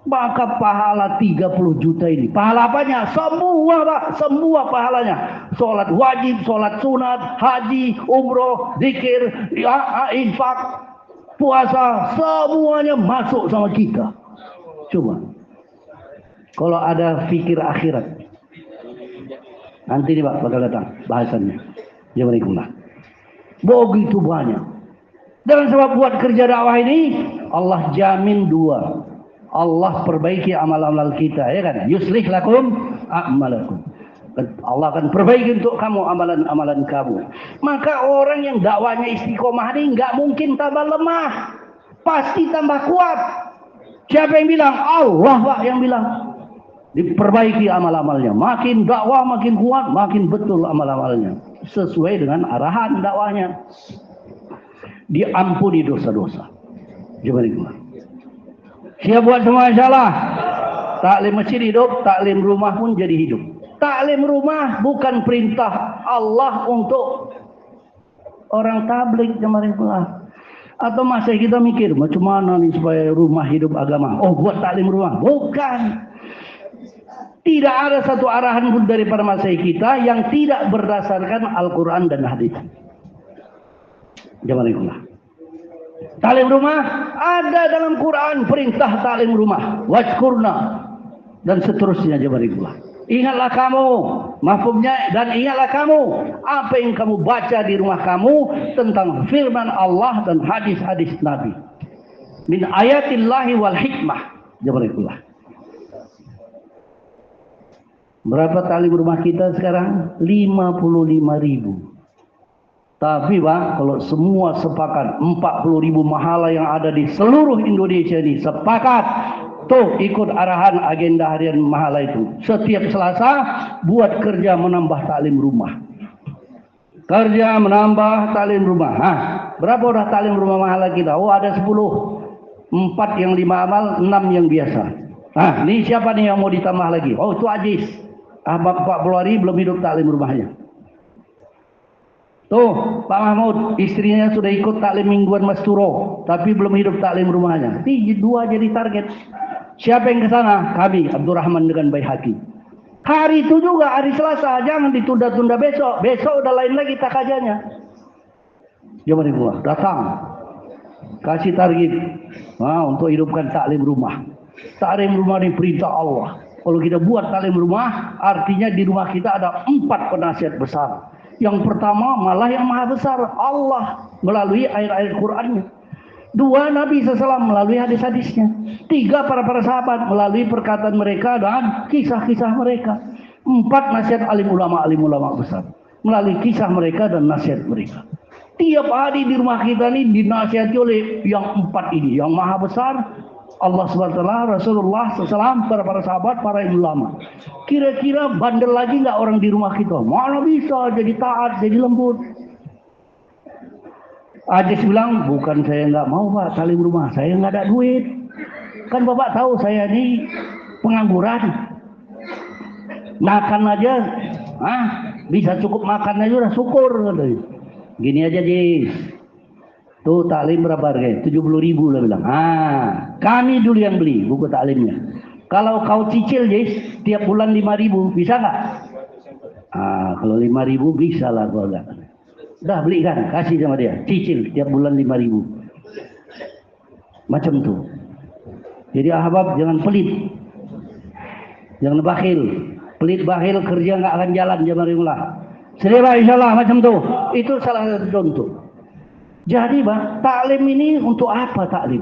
Maka pahala 30 juta ini. Pahala apanya? Semua Pak. Semua pahalanya. Sholat wajib, sholat sunat, haji, umroh, zikir, infak, puasa. Semuanya masuk sama kita. Coba. Kalau ada fikir akhirat. Nanti nih Pak bakal datang bahasannya. Jazakumullah. Begitu banyak. Dengan sebab buat kerja dakwah ini, Allah jamin 2. Allah perbaiki amal-amal kita, ya kan? Yuslih lakum a'malakum. Allah akan perbaiki untuk kamu amalan-amalan kamu. Maka orang yang dakwanya istiqomah ini nggak mungkin tambah lemah, pasti tambah kuat. Siapa yang bilang? Allah Pak yang bilang. Diperbaiki amal-amalnya, makin dakwah makin kuat, makin betul amal-amalnya sesuai dengan arahan dakwahnya. Diampuni dosa-dosa. Gimana? Siap buat semua insyaallah. Taklim masjid hidup, taklim rumah pun jadi hidup. Taklim rumah bukan perintah Allah untuk orang tablik jemaah. Atau masih kita mikir macam mana nih supaya rumah hidup agama. Oh buat taklim rumah. Bukan. Tidak ada satu arahan pun daripada masyayikh kita yang tidak berdasarkan Al-Quran dan hadis. Jazakumullah. Taklim rumah ada dalam Quran, perintah taklim rumah, wajkurna dan seterusnya. Jazakumullah. Ingatlah kamu, mafhumnya, dan ingatlah kamu apa yang kamu baca di rumah kamu tentang firman Allah dan hadis-hadis Nabi. Min ayatillahi wal hikmah. Jazakumullah. Berapa taklim rumah kita sekarang? 55.000. Tapi Pak, kalau semua sepakat 40.000 mahala yang ada di seluruh Indonesia ini sepakat, tuh ikut arahan agenda harian mahala itu. Setiap Selasa buat kerja menambah taklim rumah. Kerja menambah taklim rumah. Hah, berapa udah taklim rumah mahala kita? Oh, ada 10. 4 yang 5 amal, 6 yang biasa. Nah, ini siapa nih yang mau ditambah lagi? Oh, itu Ajis. 40 hari belum hidup taklim rumahnya. Tuh, Pak Mahmud, istrinya sudah ikut taklim mingguan Masturo, tapi belum hidup taklim rumahnya. 2 jadi target. Siapa yang ke sana? Kami, Abdurrahman dengan Baihaqi. Hari itu juga, hari Selasa, jangan ditunda-tunda besok. Besok udah lain lagi takajanya. Jangan dibuat, datang. Kasih target. Nah, untuk hidupkan taklim rumah. Taklim rumah ini perintah Allah. Kalau kita buat taklim rumah, artinya di rumah kita ada 4 penasihat besar. Yang pertama malah yang maha besar, Allah melalui ayat-ayat Qur'annya. 2, Nabi SAW melalui hadis-hadisnya. 3, para sahabat melalui perkataan mereka dan kisah-kisah mereka. 4, nasihat alim ulama besar melalui kisah mereka dan nasihat mereka. Tiap hari di rumah kita ini dinasihati oleh yang 4 ini, yang maha besar, Allah SWT, Rasulullah SAW, para sahabat, para ulama. Kira-kira bandel lagi nggak orang di rumah kita? Mana bisa jadi taat, jadi lembut. Ajis bilang, bukan saya nggak mau Pak taklim rumah, saya nggak ada duit. Kan Bapak tahu saya ini pengangguran. Makan aja, bisa cukup makan aja udah syukur. Gini aja Jis. Tuh taklim berapa harganya? 70.000 lah bilang. Kami dulu yang beli buku taklimnya. Kalau kau cicil Jis, tiap bulan 5.000, bisa nggak? Kalau 5.000 bisa lah kau enggak. Udah beli kan, kasih sama dia, cicil tiap bulan 5.000. Macam tuh. Jadi ahbab jangan pelit. Jangan bakhil. Pelit bakhil kerja nggak akan jalan, jazakumullah. Selera insyaallah macam tuh. Itu salah satu contoh. Jadi Bang, taklim ini untuk apa taklim?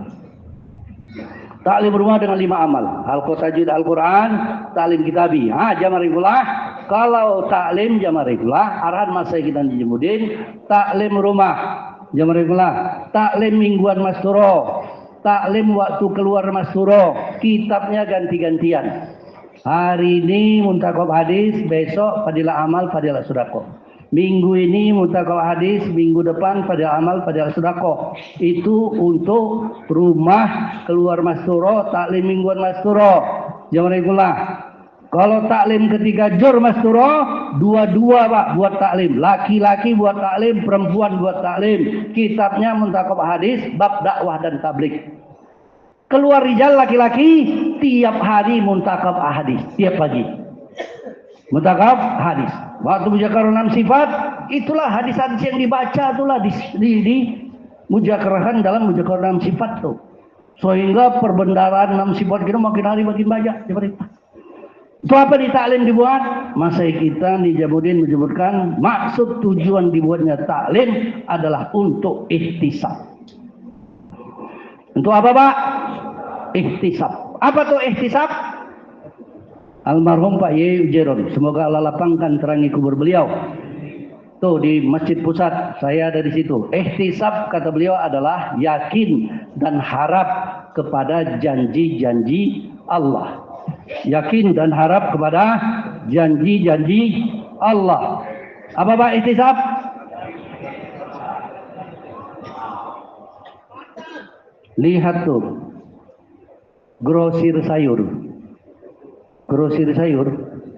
Taklim rumah dengan 5 amal. Al-Qatajid Al-Quran, taklim kitabi. Jamarifullah. Kalau taklim jamarifullah, arahan masa kita di Jemudin, taklim rumah. Jamarifullah. Taklim mingguan Masturo. Taklim waktu keluar Masturo. Kitabnya ganti-gantian. Hari ini muntakob hadis, besok fadilah amal, fadilah sedekah. Minggu ini mutakal hadis, minggu depan pada amal, pada sedekah. Itu untuk rumah keluar Masturo, taklim mingguan Masturo. Jazakumullah. Kalau taklim ketika jur Masturo, 2-2 Pak buat taklim. Laki-laki buat taklim, perempuan buat taklim. Kitabnya muntakal hadis, bab dakwah dan tabligh. Keluar rijal laki-laki tiap hari muntakal hadis, tiap pagi. Muntakal hadis. Waktu mujakarah 6 sifat, itulah hadis-hadis yang dibaca itulah di mujakarahkan dalam mujakarah 6 sifat tuh. Sehingga perbendaharaan 6 sifat kita makin hari makin banyak. Itu apa di taklim dibuat? Masa kita di Jabudin menyebutkan maksud tujuan dibuatnya taklim adalah untuk ihtisab. Untuk apa Pak? Ihtisab. Apa tuh ihtisab? Almarhum Pak Yai Ujeron, semoga Allah lapangkan terangi kubur beliau. Tuh di Masjid Pusat, saya ada di situ. Ihtisab kata beliau adalah yakin dan harap kepada janji-janji Allah. Yakin dan harap kepada janji-janji Allah. Apa Pak ihtisab? Lihat tuh, grosir sayur. Grosir sayur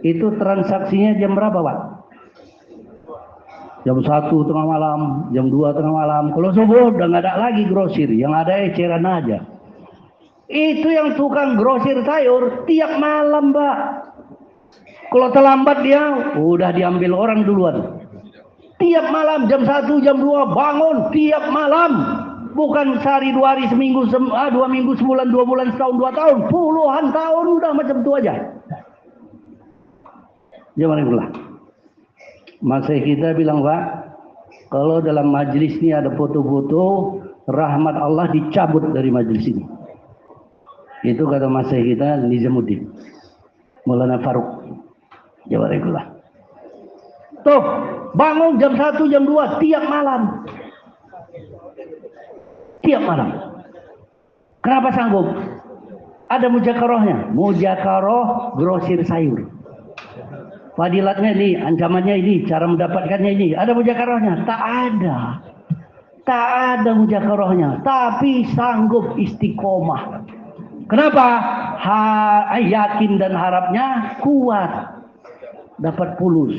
itu transaksinya jam berapa Pak? Jam 1 tengah malam, jam 2 tengah malam. Kalau subuh udah nggak ada lagi grosir, yang ada eceran aja. Itu yang tukang grosir sayur tiap malam Pak. Kalau terlambat dia, udah diambil orang duluan. Tiap malam jam 1, jam 2 bangun tiap malam. Bukan sehari, 2 hari, seminggu, 2 minggu, sebulan, 2 bulan, setahun, 2 tahun. Puluhan tahun udah macam itu aja. Jangan itulah. Masa kita bilang, Pak, kalau dalam majlis ini ada foto-foto, rahmat Allah dicabut dari majlis ini. Itu kata masa kita Nizamuddin Maulana Faruk. Jangan itulah. Tuh, bangun jam 1, jam 2 tiap malam. Tiap malam. Kenapa sanggup? Ada mujakarohnya. Mujakaroh grosir sayur. Fadilatnya ini, ancamannya ini, cara mendapatkannya ini. Ada mujakarohnya? Tak ada. Tak ada mujakarohnya. Tapi sanggup istiqomah. Kenapa? Yakin dan harapnya kuat. Dapat fulus.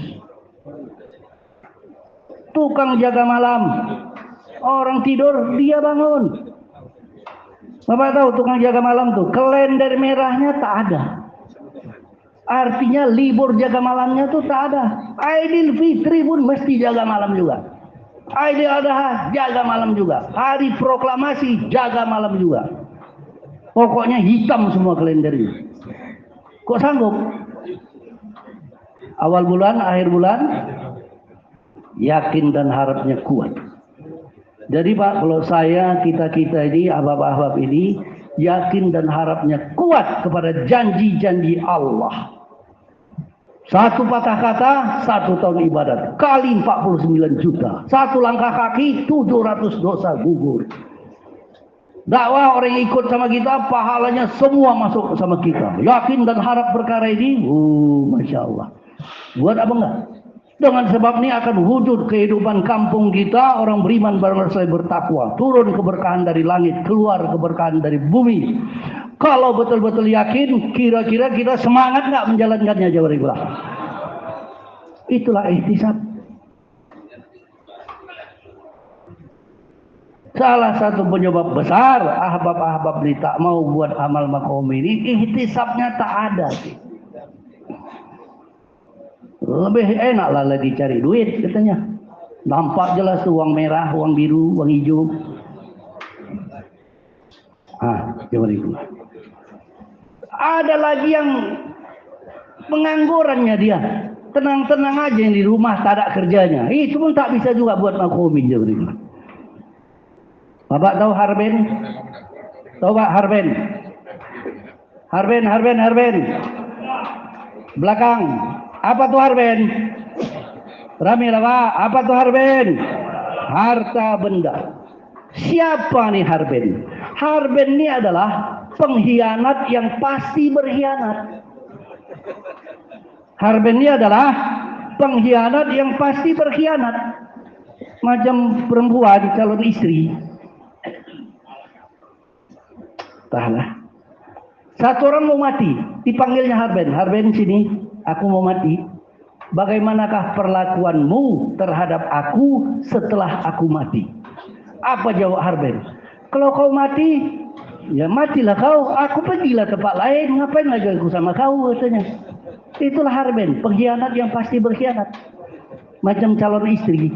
Tukang jaga malam. Orang tidur, dia bangun. Bapak tahu tukang jaga malam tuh, kalender merahnya tak ada. Artinya libur jaga malamnya tuh tak ada. Aidil Fitri pun mesti jaga malam juga. Aidil Adha jaga malam juga. Hari proklamasi jaga malam juga. Pokoknya hitam semua kalendernya. Kok sanggup? Awal bulan, akhir bulan, yakin dan harapnya kuat. Jadi Pak, kalau saya, kita ini, ahbab-ahbab ini, yakin dan harapnya kuat kepada janji-janji Allah. Satu patah kata, 1 tahun ibadat. Kali 49 juta. Satu langkah kaki, 700 dosa gugur. Dakwah orang yang ikut sama kita, pahalanya semua masuk sama kita. Yakin dan harap perkara ini, Masya Allah. Buat apa enggak? Dengan sebab ini akan wujud kehidupan kampung kita, orang beriman barang bertakwa. Turun keberkahan dari langit, keluar keberkahan dari bumi. Kalau betul-betul yakin, kira-kira kita semangat nggak menjalankannya, jawablah. Itulah ihtisab. Salah satu penyebab besar ahbab-ahbab ini tak mau buat amal makom ini, ihtisabnya tak ada. Lebih enak lah lagi cari duit katanya. Nampak jelas tuh uang merah, uang biru, uang hijau. Coba itu. Ada lagi yang penganggurannya dia. Tenang-tenang aja yang di rumah tak ada kerjanya. Itu pun tak bisa juga buat makomin. Bapak tahu Harben? Tahu Pak Harben? Harben. Belakang. Apa tuh Harben? Rami lah Pak. Apa tuh Harben? Harta benda. Siapa nih Harben? Harben ini adalah pengkhianat yang pasti berkhianat. Harben ini adalah pengkhianat yang pasti berkhianat. Macam perempuan calon istri. Tahanlah. Satu orang mau mati, dipanggilnya Harben. Harben sini, aku mau mati. Bagaimanakah perlakuanmu terhadap aku setelah aku mati? Apa jawab Harben? Kalau kau mati, ya matilah kau. Aku pergilah tempat lain. Ngapain lagi aku sama kau katanya. Itulah Harben, pengkhianat yang pasti berkhianat. Macam calon istri.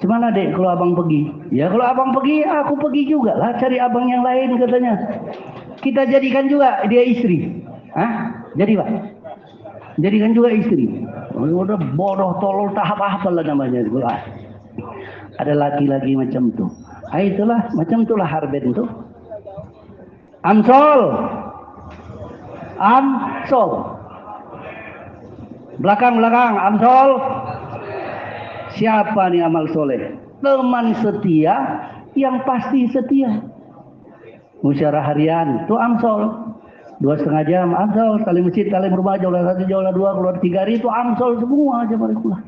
Gimana dek kalau abang pergi? Ya kalau abang pergi, aku pergi juga lah. Cari abang yang lain katanya. Kita jadikan juga dia istri. Jadi Pak. Jadikan juga istri. Udah bodoh tolol tahap apa lah namanya. Ada laki-laki macam tu. Itulah macam itulah Harben tu. Amsol. Belakang. Amsol. Siapa nih amal soleh? Teman setia yang pasti setia. Musyawarah harian itu Amsol. 2,5 jam Amsol. Kali masjid, kali rumah, jaulah 1, jaulah 2, keluar 3 hari itu Amsol semua aja mereka.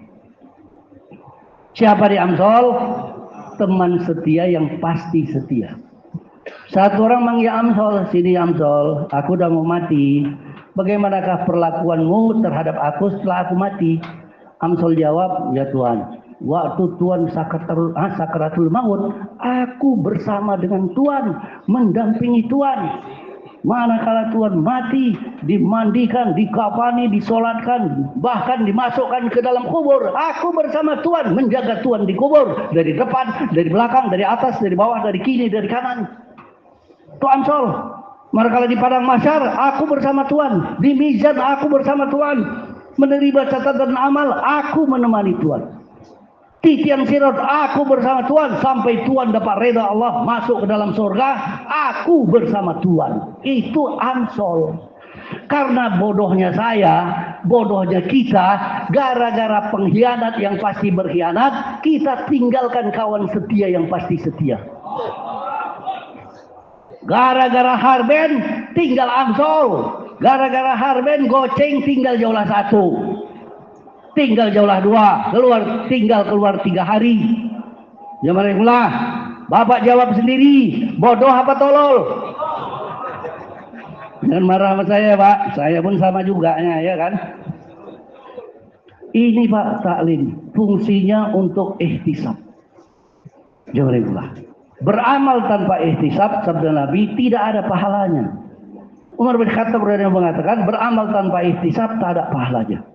Siapa di Amsol? Teman setia yang pasti setia. Satu orang manggil Amsol, sini Amsol, aku udah mau mati. Bagaimanakah perlakuanmu terhadap aku setelah aku mati? Amsol jawab, ya Tuhan, waktu Tuhan sakaratul maut, aku bersama dengan Tuhan, mendampingi Tuhan. Manakala Tuhan mati, dimandikan, dikafani, disolatkan, bahkan dimasukkan ke dalam kubur, aku bersama Tuhan menjaga Tuhan di kubur, dari depan, dari belakang, dari atas, dari bawah, dari kiri, dari kanan. Itu Ansor. Manakala di padang mahsyar, aku bersama Tuhan. Di mizan, aku bersama Tuhan. Menerima catatan amal, aku menemani Tuhan. Titian sirat, aku bersama Tuhan sampai Tuhan dapat reda Allah masuk ke dalam surga, aku bersama Tuhan. Itu Ansor. Karena bodohnya saya, bodohnya kita, gara-gara pengkhianat yang pasti berkhianat, kita tinggalkan kawan setia yang pasti setia. Gara-gara Harben tinggal Ansor, gara-gara Harben goceng tinggal jaulah satu. Tinggal jaulah dua, tinggal keluar 3 hari. Jazakallah. Bapak jawab sendiri, bodoh apa tolol? Jangan marah sama saya, Pak. Saya pun sama juga ya kan. Ini Pak taklim, fungsinya untuk ihtisab. Jazakallah. Beramal tanpa ihtisab, sabda Nabi, tidak ada pahalanya. Umar bin Khattab mengatakan, beramal tanpa ihtisab tak ada pahalanya.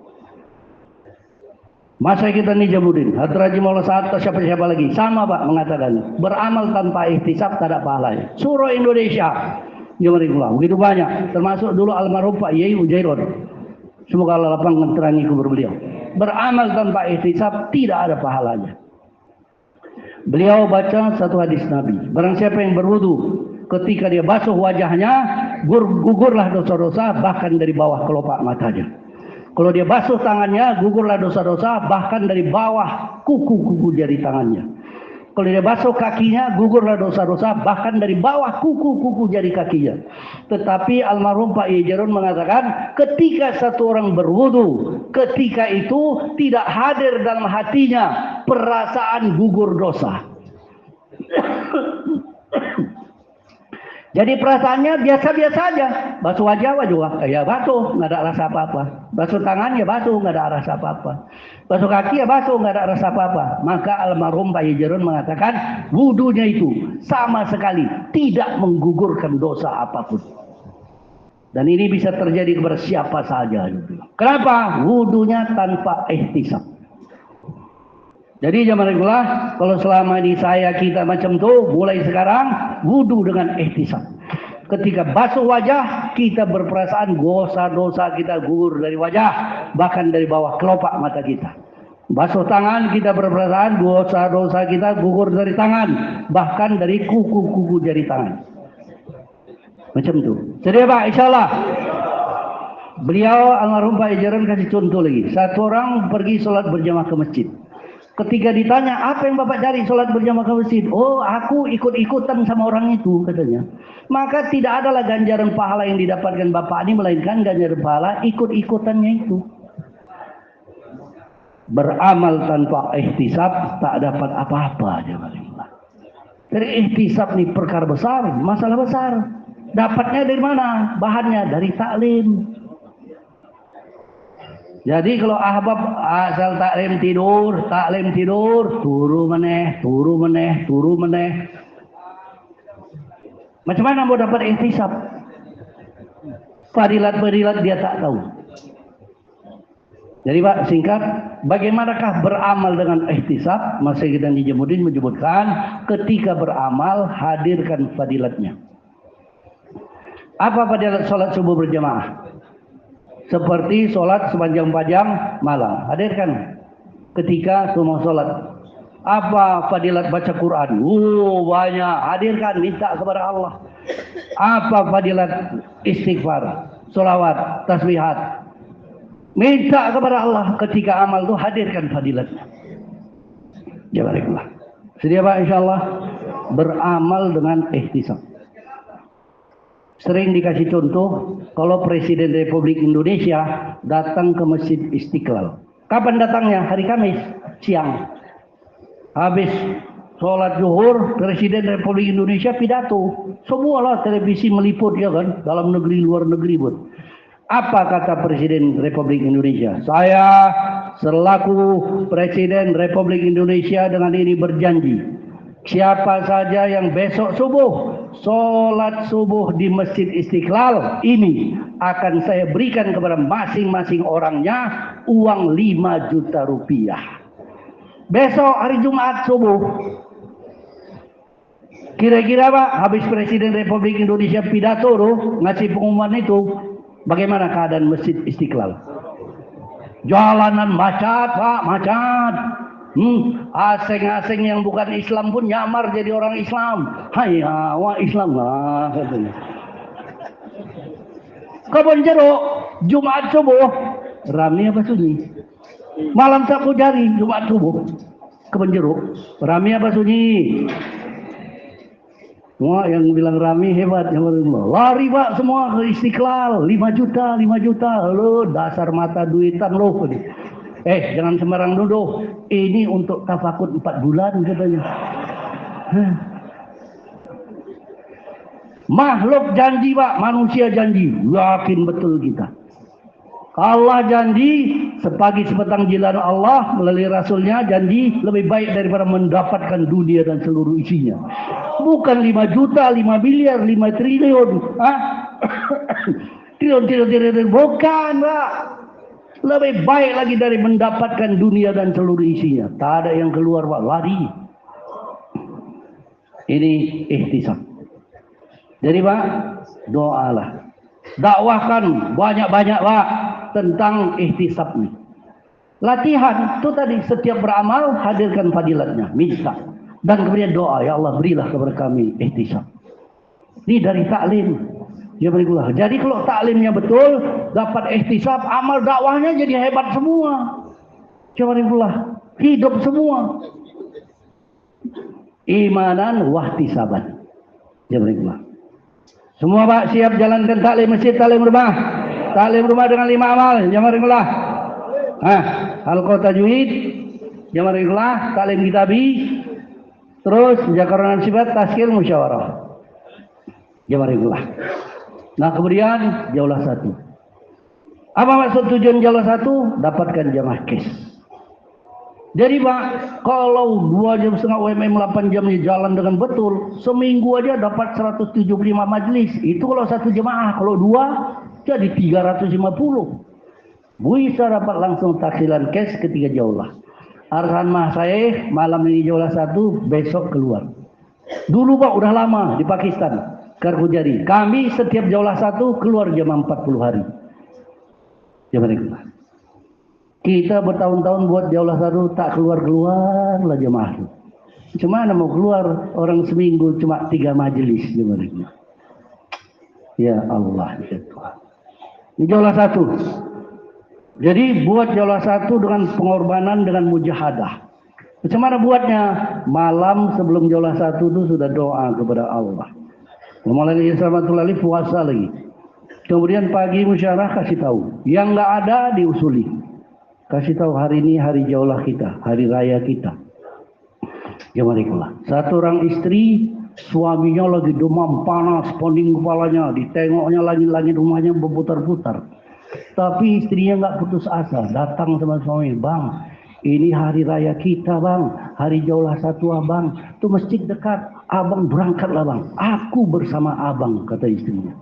Masa kita Nijamuddin, Hadraji Maulana Sa'ad atau siapa-siapa lagi, sama Pak mengatakan, beramal tanpa ihtisab tak ada pahalanya. Surah Indonesia, Jazakallah, begitu banyak, termasuk dulu almarhum Pak Yai Ujairon. Semoga Allah lapangkan terangi kubur beliau. Beramal tanpa ihtisab tidak ada pahalanya. Beliau baca satu hadis Nabi, barang siapa yang berwudu, ketika dia basuh wajahnya, gugurlah dosa-dosa bahkan dari bawah kelopak matanya. Kalau dia basuh tangannya, gugurlah dosa-dosa bahkan dari bawah kuku-kuku jari tangannya. Kalau dia basuh kakinya, gugurlah dosa-dosa bahkan dari bawah kuku-kuku jari kakinya. Tetapi almarhum Pak Yejarun mengatakan, ketika satu orang berwudu, ketika itu tidak hadir dalam hatinya perasaan gugur dosa. Jadi perasaannya biasa-biasa aja. Basuh wajah juga, ya basuh, nggak ada rasa apa-apa. Basuh tangan ya basuh, nggak ada rasa apa-apa. Basuh kaki ya basuh, nggak ada rasa apa-apa. Maka almarhum Pak Yejarun mengatakan, wudunya itu sama sekali tidak menggugurkan dosa apapun. Dan ini bisa terjadi kepada siapa saja. Kenapa? Wudunya tanpa ihtisab. Jadi jazakallah, kalau selama ini kita macam tuh, mulai sekarang wudu dengan ihtisab. Ketika basuh wajah, kita berperasaan dosa-dosa kita gugur dari wajah, bahkan dari bawah kelopak mata kita. Basuh tangan, kita berperasaan dosa-dosa kita gugur dari tangan, bahkan dari kuku-kuku jari tangan. Macam tuh. Jadi Pak, insyaallah. Beliau almarhum Pak Yejarun kasih contoh lagi. Satu orang pergi sholat berjamaah ke masjid. Ketika ditanya, apa yang Bapak cari sholat berjamaah ke masjid? Oh, aku ikut-ikutan sama orang itu, katanya. Maka tidak adalah ganjaran pahala yang didapatkan Bapak ini, melainkan ganjaran pahala ikut-ikutannya itu. Beramal tanpa ihtisab tak dapat apa-apa. Dari ihtisab ini perkara besar, masalah besar. Dapatnya dari mana? Bahannya dari taklim. Jadi kalau ahbab asal taklim tidur, turu meneh. Macam mana mau dapat ihtisab? Fadilat-fadilat dia tak tahu. Jadi Pak, singkat, bagaimanakah beramal dengan ihtisab? Masih kita Nijamuddin menyebutkan, ketika beramal hadirkan fadilatnya. Apa fadilat sholat subuh berjamaah? Seperti sholat sepanjang-panjang malam. Hadirkan ketika semua sholat. Apa fadilat baca Quran? Banyak. Hadirkan, minta kepada Allah. Apa fadilat istighfar, sholawat, tasbihat? Minta kepada Allah. Ketika amal itu hadirkan fadilatnya. Jazakallah. Sedia Pak insyaallah. Beramal dengan ihtisab. Sering dikasih contoh, kalau Presiden Republik Indonesia datang ke Masjid Istiqlal. Kapan datangnya? Hari Kamis, siang. Habis sholat zuhur, Presiden Republik Indonesia pidato. Semualah televisi meliput ya kan, dalam negeri, luar negeri pun. Apa kata Presiden Republik Indonesia? Saya selaku Presiden Republik Indonesia dengan ini berjanji. Siapa saja yang besok subuh sholat subuh di Masjid Istiqlal ini akan saya berikan kepada masing-masing orangnya uang 5 juta rupiah. Besok hari Jumat subuh. Kira-kira Pak, habis Presiden Republik Indonesia pidato tuh, ngasih pengumuman itu, bagaimana keadaan Masjid Istiqlal? Jalanan macet Pak, macet. Asing-asing yang bukan Islam pun nyamar jadi orang Islam. Hayya wa Islam lah katanya. Kebon jeruk Jumat subuh rame apa sunyi? Malam sapu jari Jumat subuh kebon jeruk rame apa sunyi? Wah, yang bilang rame hebat, yang lari Pak semua ke Istiqlal 5 juta, 5 juta. Lo dasar mata duitan lo. Jangan sembarang duduk. Ini untuk tafakut 4 bulan katanya. Makhluk janji Pak, manusia janji. Yakin betul kita. Allah janji sepagi sepetang jilan Allah melalui Rasulnya janji lebih baik daripada mendapatkan dunia dan seluruh isinya. Bukan 5 juta, 5 miliar, 5 triliun. Triliun. Bukan Pak. Lebih baik lagi dari mendapatkan dunia dan seluruh isinya. Tak ada yang keluar Pak, lari. Ini ihtisab. Jadi Pak, doalah. Dakwahkan banyak-banyak Pak tentang ihtisab ini. Latihan itu tadi, setiap beramal hadirkan fadilatnya, minta. Dan kemudian doa, ya Allah berilah kepada kami ihtisab. Ini dari taklim. Ya berikulah. Jadi kalau taklimnya betul, dapat ihtisab, amal dakwahnya jadi hebat semua. Coba berikulah. Hidup semua. Imanan wahtisaban. Ya berikulah. Semua Pak siap jalankan taklim masjid, taklim rumah. Taklim rumah dengan 5 amal. Ya berikulah. Halqa tajwid. Ya berikulah. Taklim kitabi. Terus jakaran sifat, tazkir, musyawarah. Ya berikulah. Nah kemudian jaulah satu. Apa maksud tujuan jaulah satu? Dapatkan jamaah kes. Jadi Pak, kalau 2 jam setengah UMM 8 jam jalan dengan betul, seminggu aja dapat 175 majelis. Itu kalau 1 jemaah, kalau 2 jadi 350. Bisa dapat langsung taksilan kes ketika jaulah. Arahan mah saya malam ini jaulah 1, besok keluar. Dulu Pak udah lama di Pakistan. Kargojari. Kami setiap jaulah 1 keluar jam 40 hari. Jam mereka. Kita bertahun-tahun buat jaulah 1 tak keluar-keluar lah jemaah. Cuma mau keluar orang seminggu cuma 3 majelis jam mereka. Ya Allah, ya Tuhan. Ini jaulah 1. Jadi buat jaulah 1 dengan pengorbanan, dengan mujahadah. Bagaimana buatnya? Malam sebelum jaulah 1 itu sudah doa kepada Allah. Mulai Islamatullahi puasa lagi. Kemudian pagi musyawarah kasih tahu. Yang nggak ada diusuli. Kasih tahu hari ini hari jaulah kita, hari raya kita. Jamarikulah. Satu orang istri, suaminya lagi demam panas, ponding kepalanya, ditengoknya langit-langit rumahnya berputar-putar. Tapi istrinya nggak putus asa, datang sama suami, Bang, ini hari raya kita Bang, hari jaulah 1 Abang, itu masjid dekat. Abang berangkatlah Bang, aku bersama Abang, kata istrinya.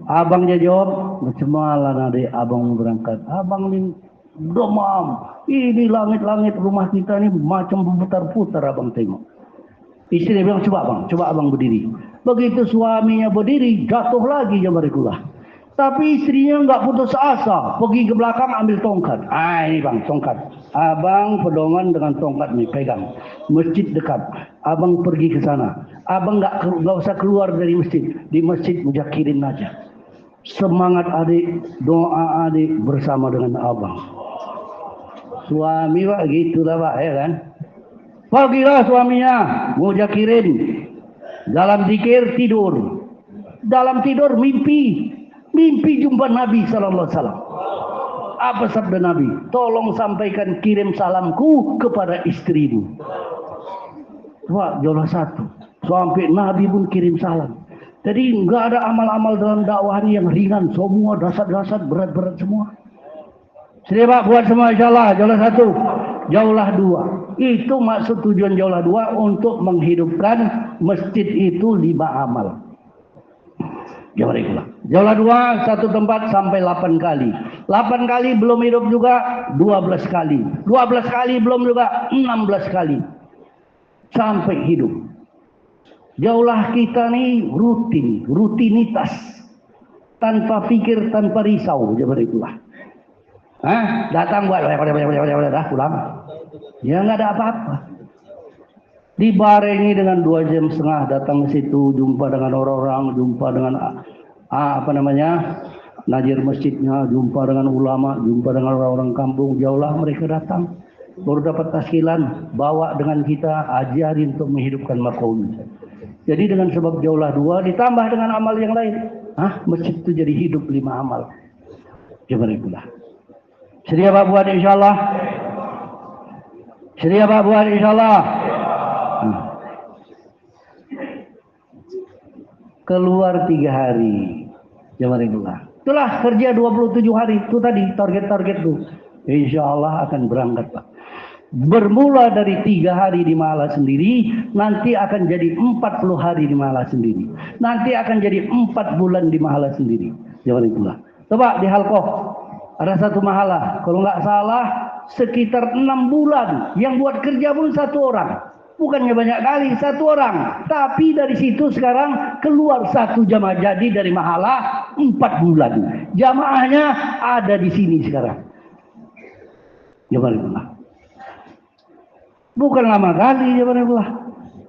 Abangnya jawab, macam-mana adik Abang mau berangkat? Abang ini demam, ini langit-langit rumah kita ini macam berputar-putar Abang tengok. Istrinya bilang, coba Abang berdiri. Begitu suaminya berdiri, jatuh lagi jamarikulah. Tapi istrinya nggak putus asa, pergi ke belakang ambil tongkat. Ini Bang, tongkat. Abang pedoman dengan tongkat nih, pegang. Masjid dekat. Abang pergi ke sana. Abang nggak usah keluar dari masjid. Di masjid mujakirin aja. Semangat adik, doa adik bersama dengan abang. Suami Pak gitulah Pak, ya kan? Pergilah suaminya, mujakirin. Dalam zikir tidur. Dalam tidur mimpi. Mimpi jumpa Nabi sallallahu alaihi wasallam. Apa sabda Nabi? Tolong sampaikan kirim salamku kepada istrimu. Wah, jaulah 1. Sampai Nabi pun kirim salam. Jadi enggak ada amal-amal dalam dakwah ini yang ringan. Semua dasar-dasar berat-berat semua. Sini Pak buat semua insyaallah jaulah 1. Jauhlah dua. Itu maksud tujuan jauhlah dua, untuk menghidupkan masjid itu 5 amal. Jauhlah dua, satu tempat sampai 8 kali. 8 kali belum hidup juga, 12 kali. 12 kali belum juga, 16 kali. Sampai hidup. Jauhlah kita nih rutinitas. Tanpa pikir, tanpa risau. Datang buat dah pulang. Ya nggak ada apa-apa. Dibarengi dengan 2 jam setengah datang ke situ, jumpa dengan orang-orang, jumpa dengan najir masjidnya, jumpa dengan ulama, jumpa dengan orang-orang kampung. Jauhlah mereka datang, baru dapat taskilan, bawa dengan kita, ajarin untuk menghidupkan makom. Jadi dengan sebab jauhlah dua ditambah dengan amal yang lain, masjid itu jadi hidup 5 amal. Jabarikullah. Sedia Pak buat insyaallah. Sedia Pak buat insyaallah. Keluar 3 hari. Jabarikullah. Itulah kerja 27 hari. Itu tadi target-target itu. Insyaallah akan berangkat Pak. Bermula dari 3 hari di Mahala sendiri, nanti akan jadi 40 hari di Mahala sendiri. Nanti akan jadi 4 bulan di Mahala sendiri. Jabarikullah. Coba di Halqoh. Ada satu mahala, kalau nggak salah sekitar 6 bulan. Yang buat kerja pun 1 orang. Bukannya banyak kali, 1 orang. Tapi dari situ sekarang keluar 1 jamaah. Jadi dari mahala 4 bulan. Jamaahnya ada di sini sekarang. Jamaah. Bukan lama kali jamaah.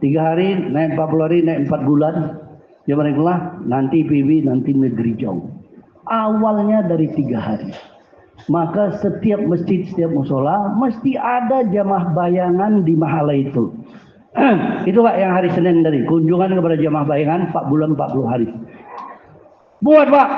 3 hari, naik 40 hari, naik 4 bulan. Jamaah. Nanti PB, nanti negeri jauh. Awalnya dari 3 hari. Maka setiap masjid, setiap musola mesti ada jamaah bayangan di mahala itu. Itu Pak yang hari Senin tadi, kunjungan kepada jamaah bayangan 4 bulan 40 hari. Buat Pak.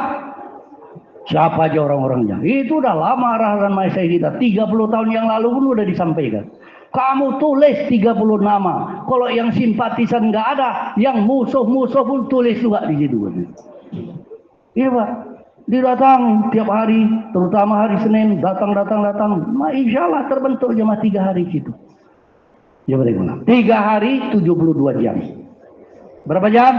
Siapa aja orang-orangnya? Itu udah lama arahan maesai kita. 30 tahun yang lalu pun udah disampaikan. Kamu tulis 30 nama. Kalau yang simpatisan nggak ada, yang musuh-musuh pun tulis juga di situ. Iya Pak. Didatang tiap hari, terutama hari Senin, datang. Insya Allah terbentuk jamaah 3 hari gitu. Ya bagaimana? 3 hari 72 jam. Berapa jam?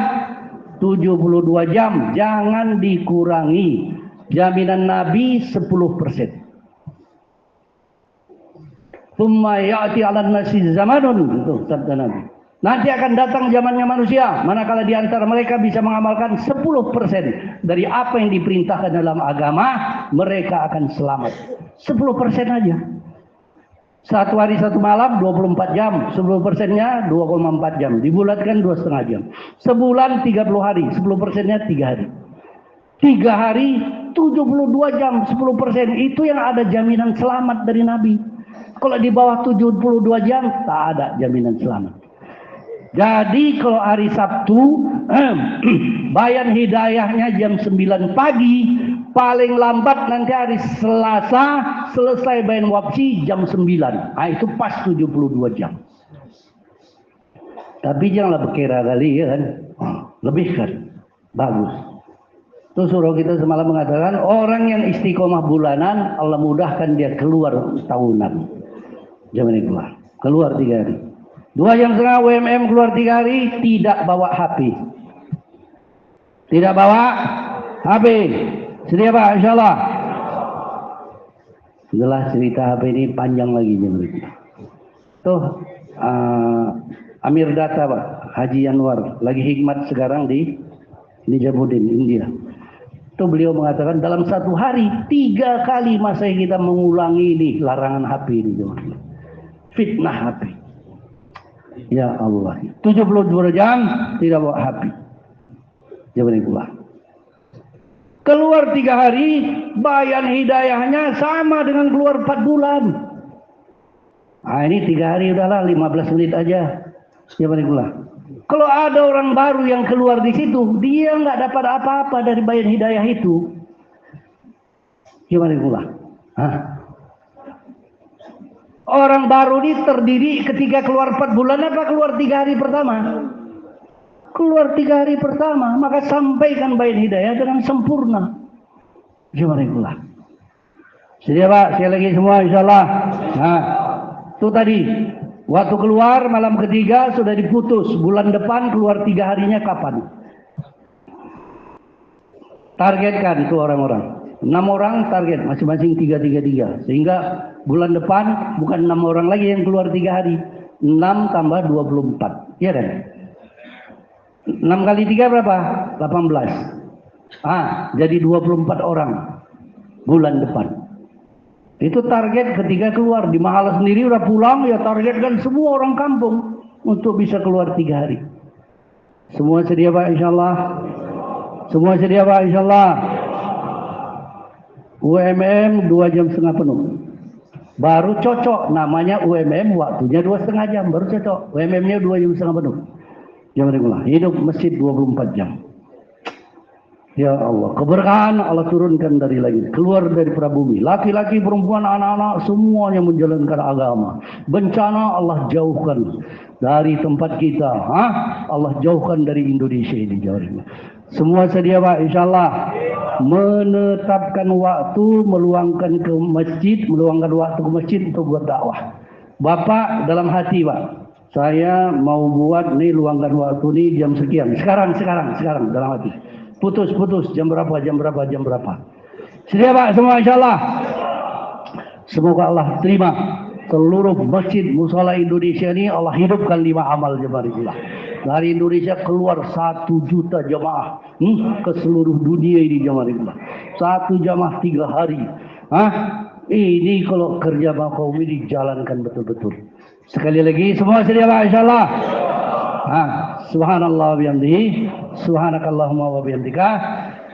72 jam. Jangan dikurangi. Jaminan Nabi 10%. Tsumma ya'ti 'alan nasi zamanun, itu sabda Nabi. Nanti akan datang zamannya manusia, manakala di antara mereka bisa mengamalkan 10% dari apa yang diperintahkan dalam agama, mereka akan selamat. 10% aja. 1 hari 1 malam 24 jam, 10%-nya 2,4 jam. Dibulatkan 2,5 jam. Sebulan 30 hari, 10%-nya 3 hari. 3 hari 72 jam, 10%. Itu yang ada jaminan selamat dari Nabi. Kalau di bawah 72 jam, tak ada jaminan selamat. Jadi kalau hari Sabtu bayan hidayahnya jam 9 pagi, paling lambat nanti hari Selasa selesai bayan wabsi jam 9. Itu pas 72 jam. Tapi janganlah berkira kali ya kan. Lebihkan. Bagus. Terus surah kita semalam mengatakan orang yang istiqomah bulanan Allah mudahkan dia keluar tahunan. Jangan keluar. Keluar 3 hari. 2 jam setengah WMM keluar 3 hari, tidak bawa HP. Tidak bawa HP. Sedia Pak, insyaallah. Jelas cerita HP ini panjang lagi. Tuh, Amir Data Pak, Haji Anwar, lagi hikmat sekarang di Nijamuddin, India. Itu beliau mengatakan dalam 1 hari 3 kali masa kita mengulangi ini larangan HP ini. Fitnah HP. Ya Allah, 72 jam tidak bawa HP. Jangan keluar. Keluar 3 hari, bayan hidayahnya sama dengan keluar 4 bulan. Ini 3 hari udahlah 15 menit aja. Jangan keluar. Kalau ada orang baru yang keluar di situ, dia nggak dapat apa-apa dari bayan hidayah itu. Jangan keluar. Orang baru ini terdiri ketika keluar 4 bulan apa keluar 3 hari pertama? Keluar 3 hari pertama, maka sampaikan bayan hidayah dengan sempurna. Gimana itulah? Sedia Pak, sekali lagi semua insyaallah. Itu tadi, waktu keluar malam ketiga sudah diputus. Bulan depan keluar 3 harinya kapan? Targetkan itu orang-orang. 6 orang target, masing-masing 3. Sehingga bulan depan bukan 6 orang lagi yang keluar 3 hari. 6 tambah 24. Iya kan? 6 kali 3 berapa? 18. Jadi 24 orang bulan depan. Itu target ketika keluar. Di Mahala sendiri udah pulang, ya targetkan semua orang kampung untuk bisa keluar 3 hari. Semua sedia Pak insyaAllah? Semua sedia Pak insyaAllah? UMM 2,5 jam penuh. Baru cocok, namanya UMM waktunya 2,5 jam, baru cocok. UMM-nya 2,5 jam penuh. Hidup masjid 24 jam. Ya Allah, keberkahan Allah turunkan dari langit, keluar dari prabumi. Laki-laki, perempuan, anak-anak semuanya menjalankan agama. Bencana Allah jauhkan dari tempat kita. Allah jauhkan dari Indonesia ini jauhkan. Semua sedia Pak insyaallah. Menetapkan waktu, meluangkan ke masjid, meluangkan waktu ke masjid untuk buat dakwah. Bapak dalam hati Pak, saya mau buat nih, luangkan waktu nih jam sekian. Sekarang dalam hati. Putus jam berapa. Sedia Pak semua insyaallah. Semoga Allah terima seluruh masjid musala Indonesia ini, Allah hidupkan 5 amal jemaah. Dari Indonesia keluar 1 juta jemaah ke seluruh dunia ini jemaah. 1 jamaah 3 hari. Ini kalau kerja Kaum ini dijalankan betul-betul. Sekali lagi semua sedia Pak insyaallah. Subhanallah bihamdihi, subhanakallahumma wa bihamdika,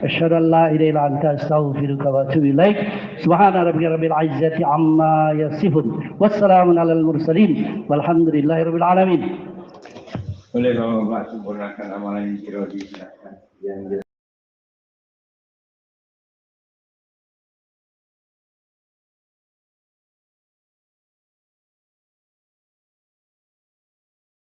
asyhadu an la ilaha illa anta, astaghfiruka wa atubu ilaik. Subhana rabbika rabbil izzati amma yasifun, wassalamun alal mursalin, walhamdulillahi rabbil alamin. Boleh Bapak sempurnakan amalan yang kira-kira.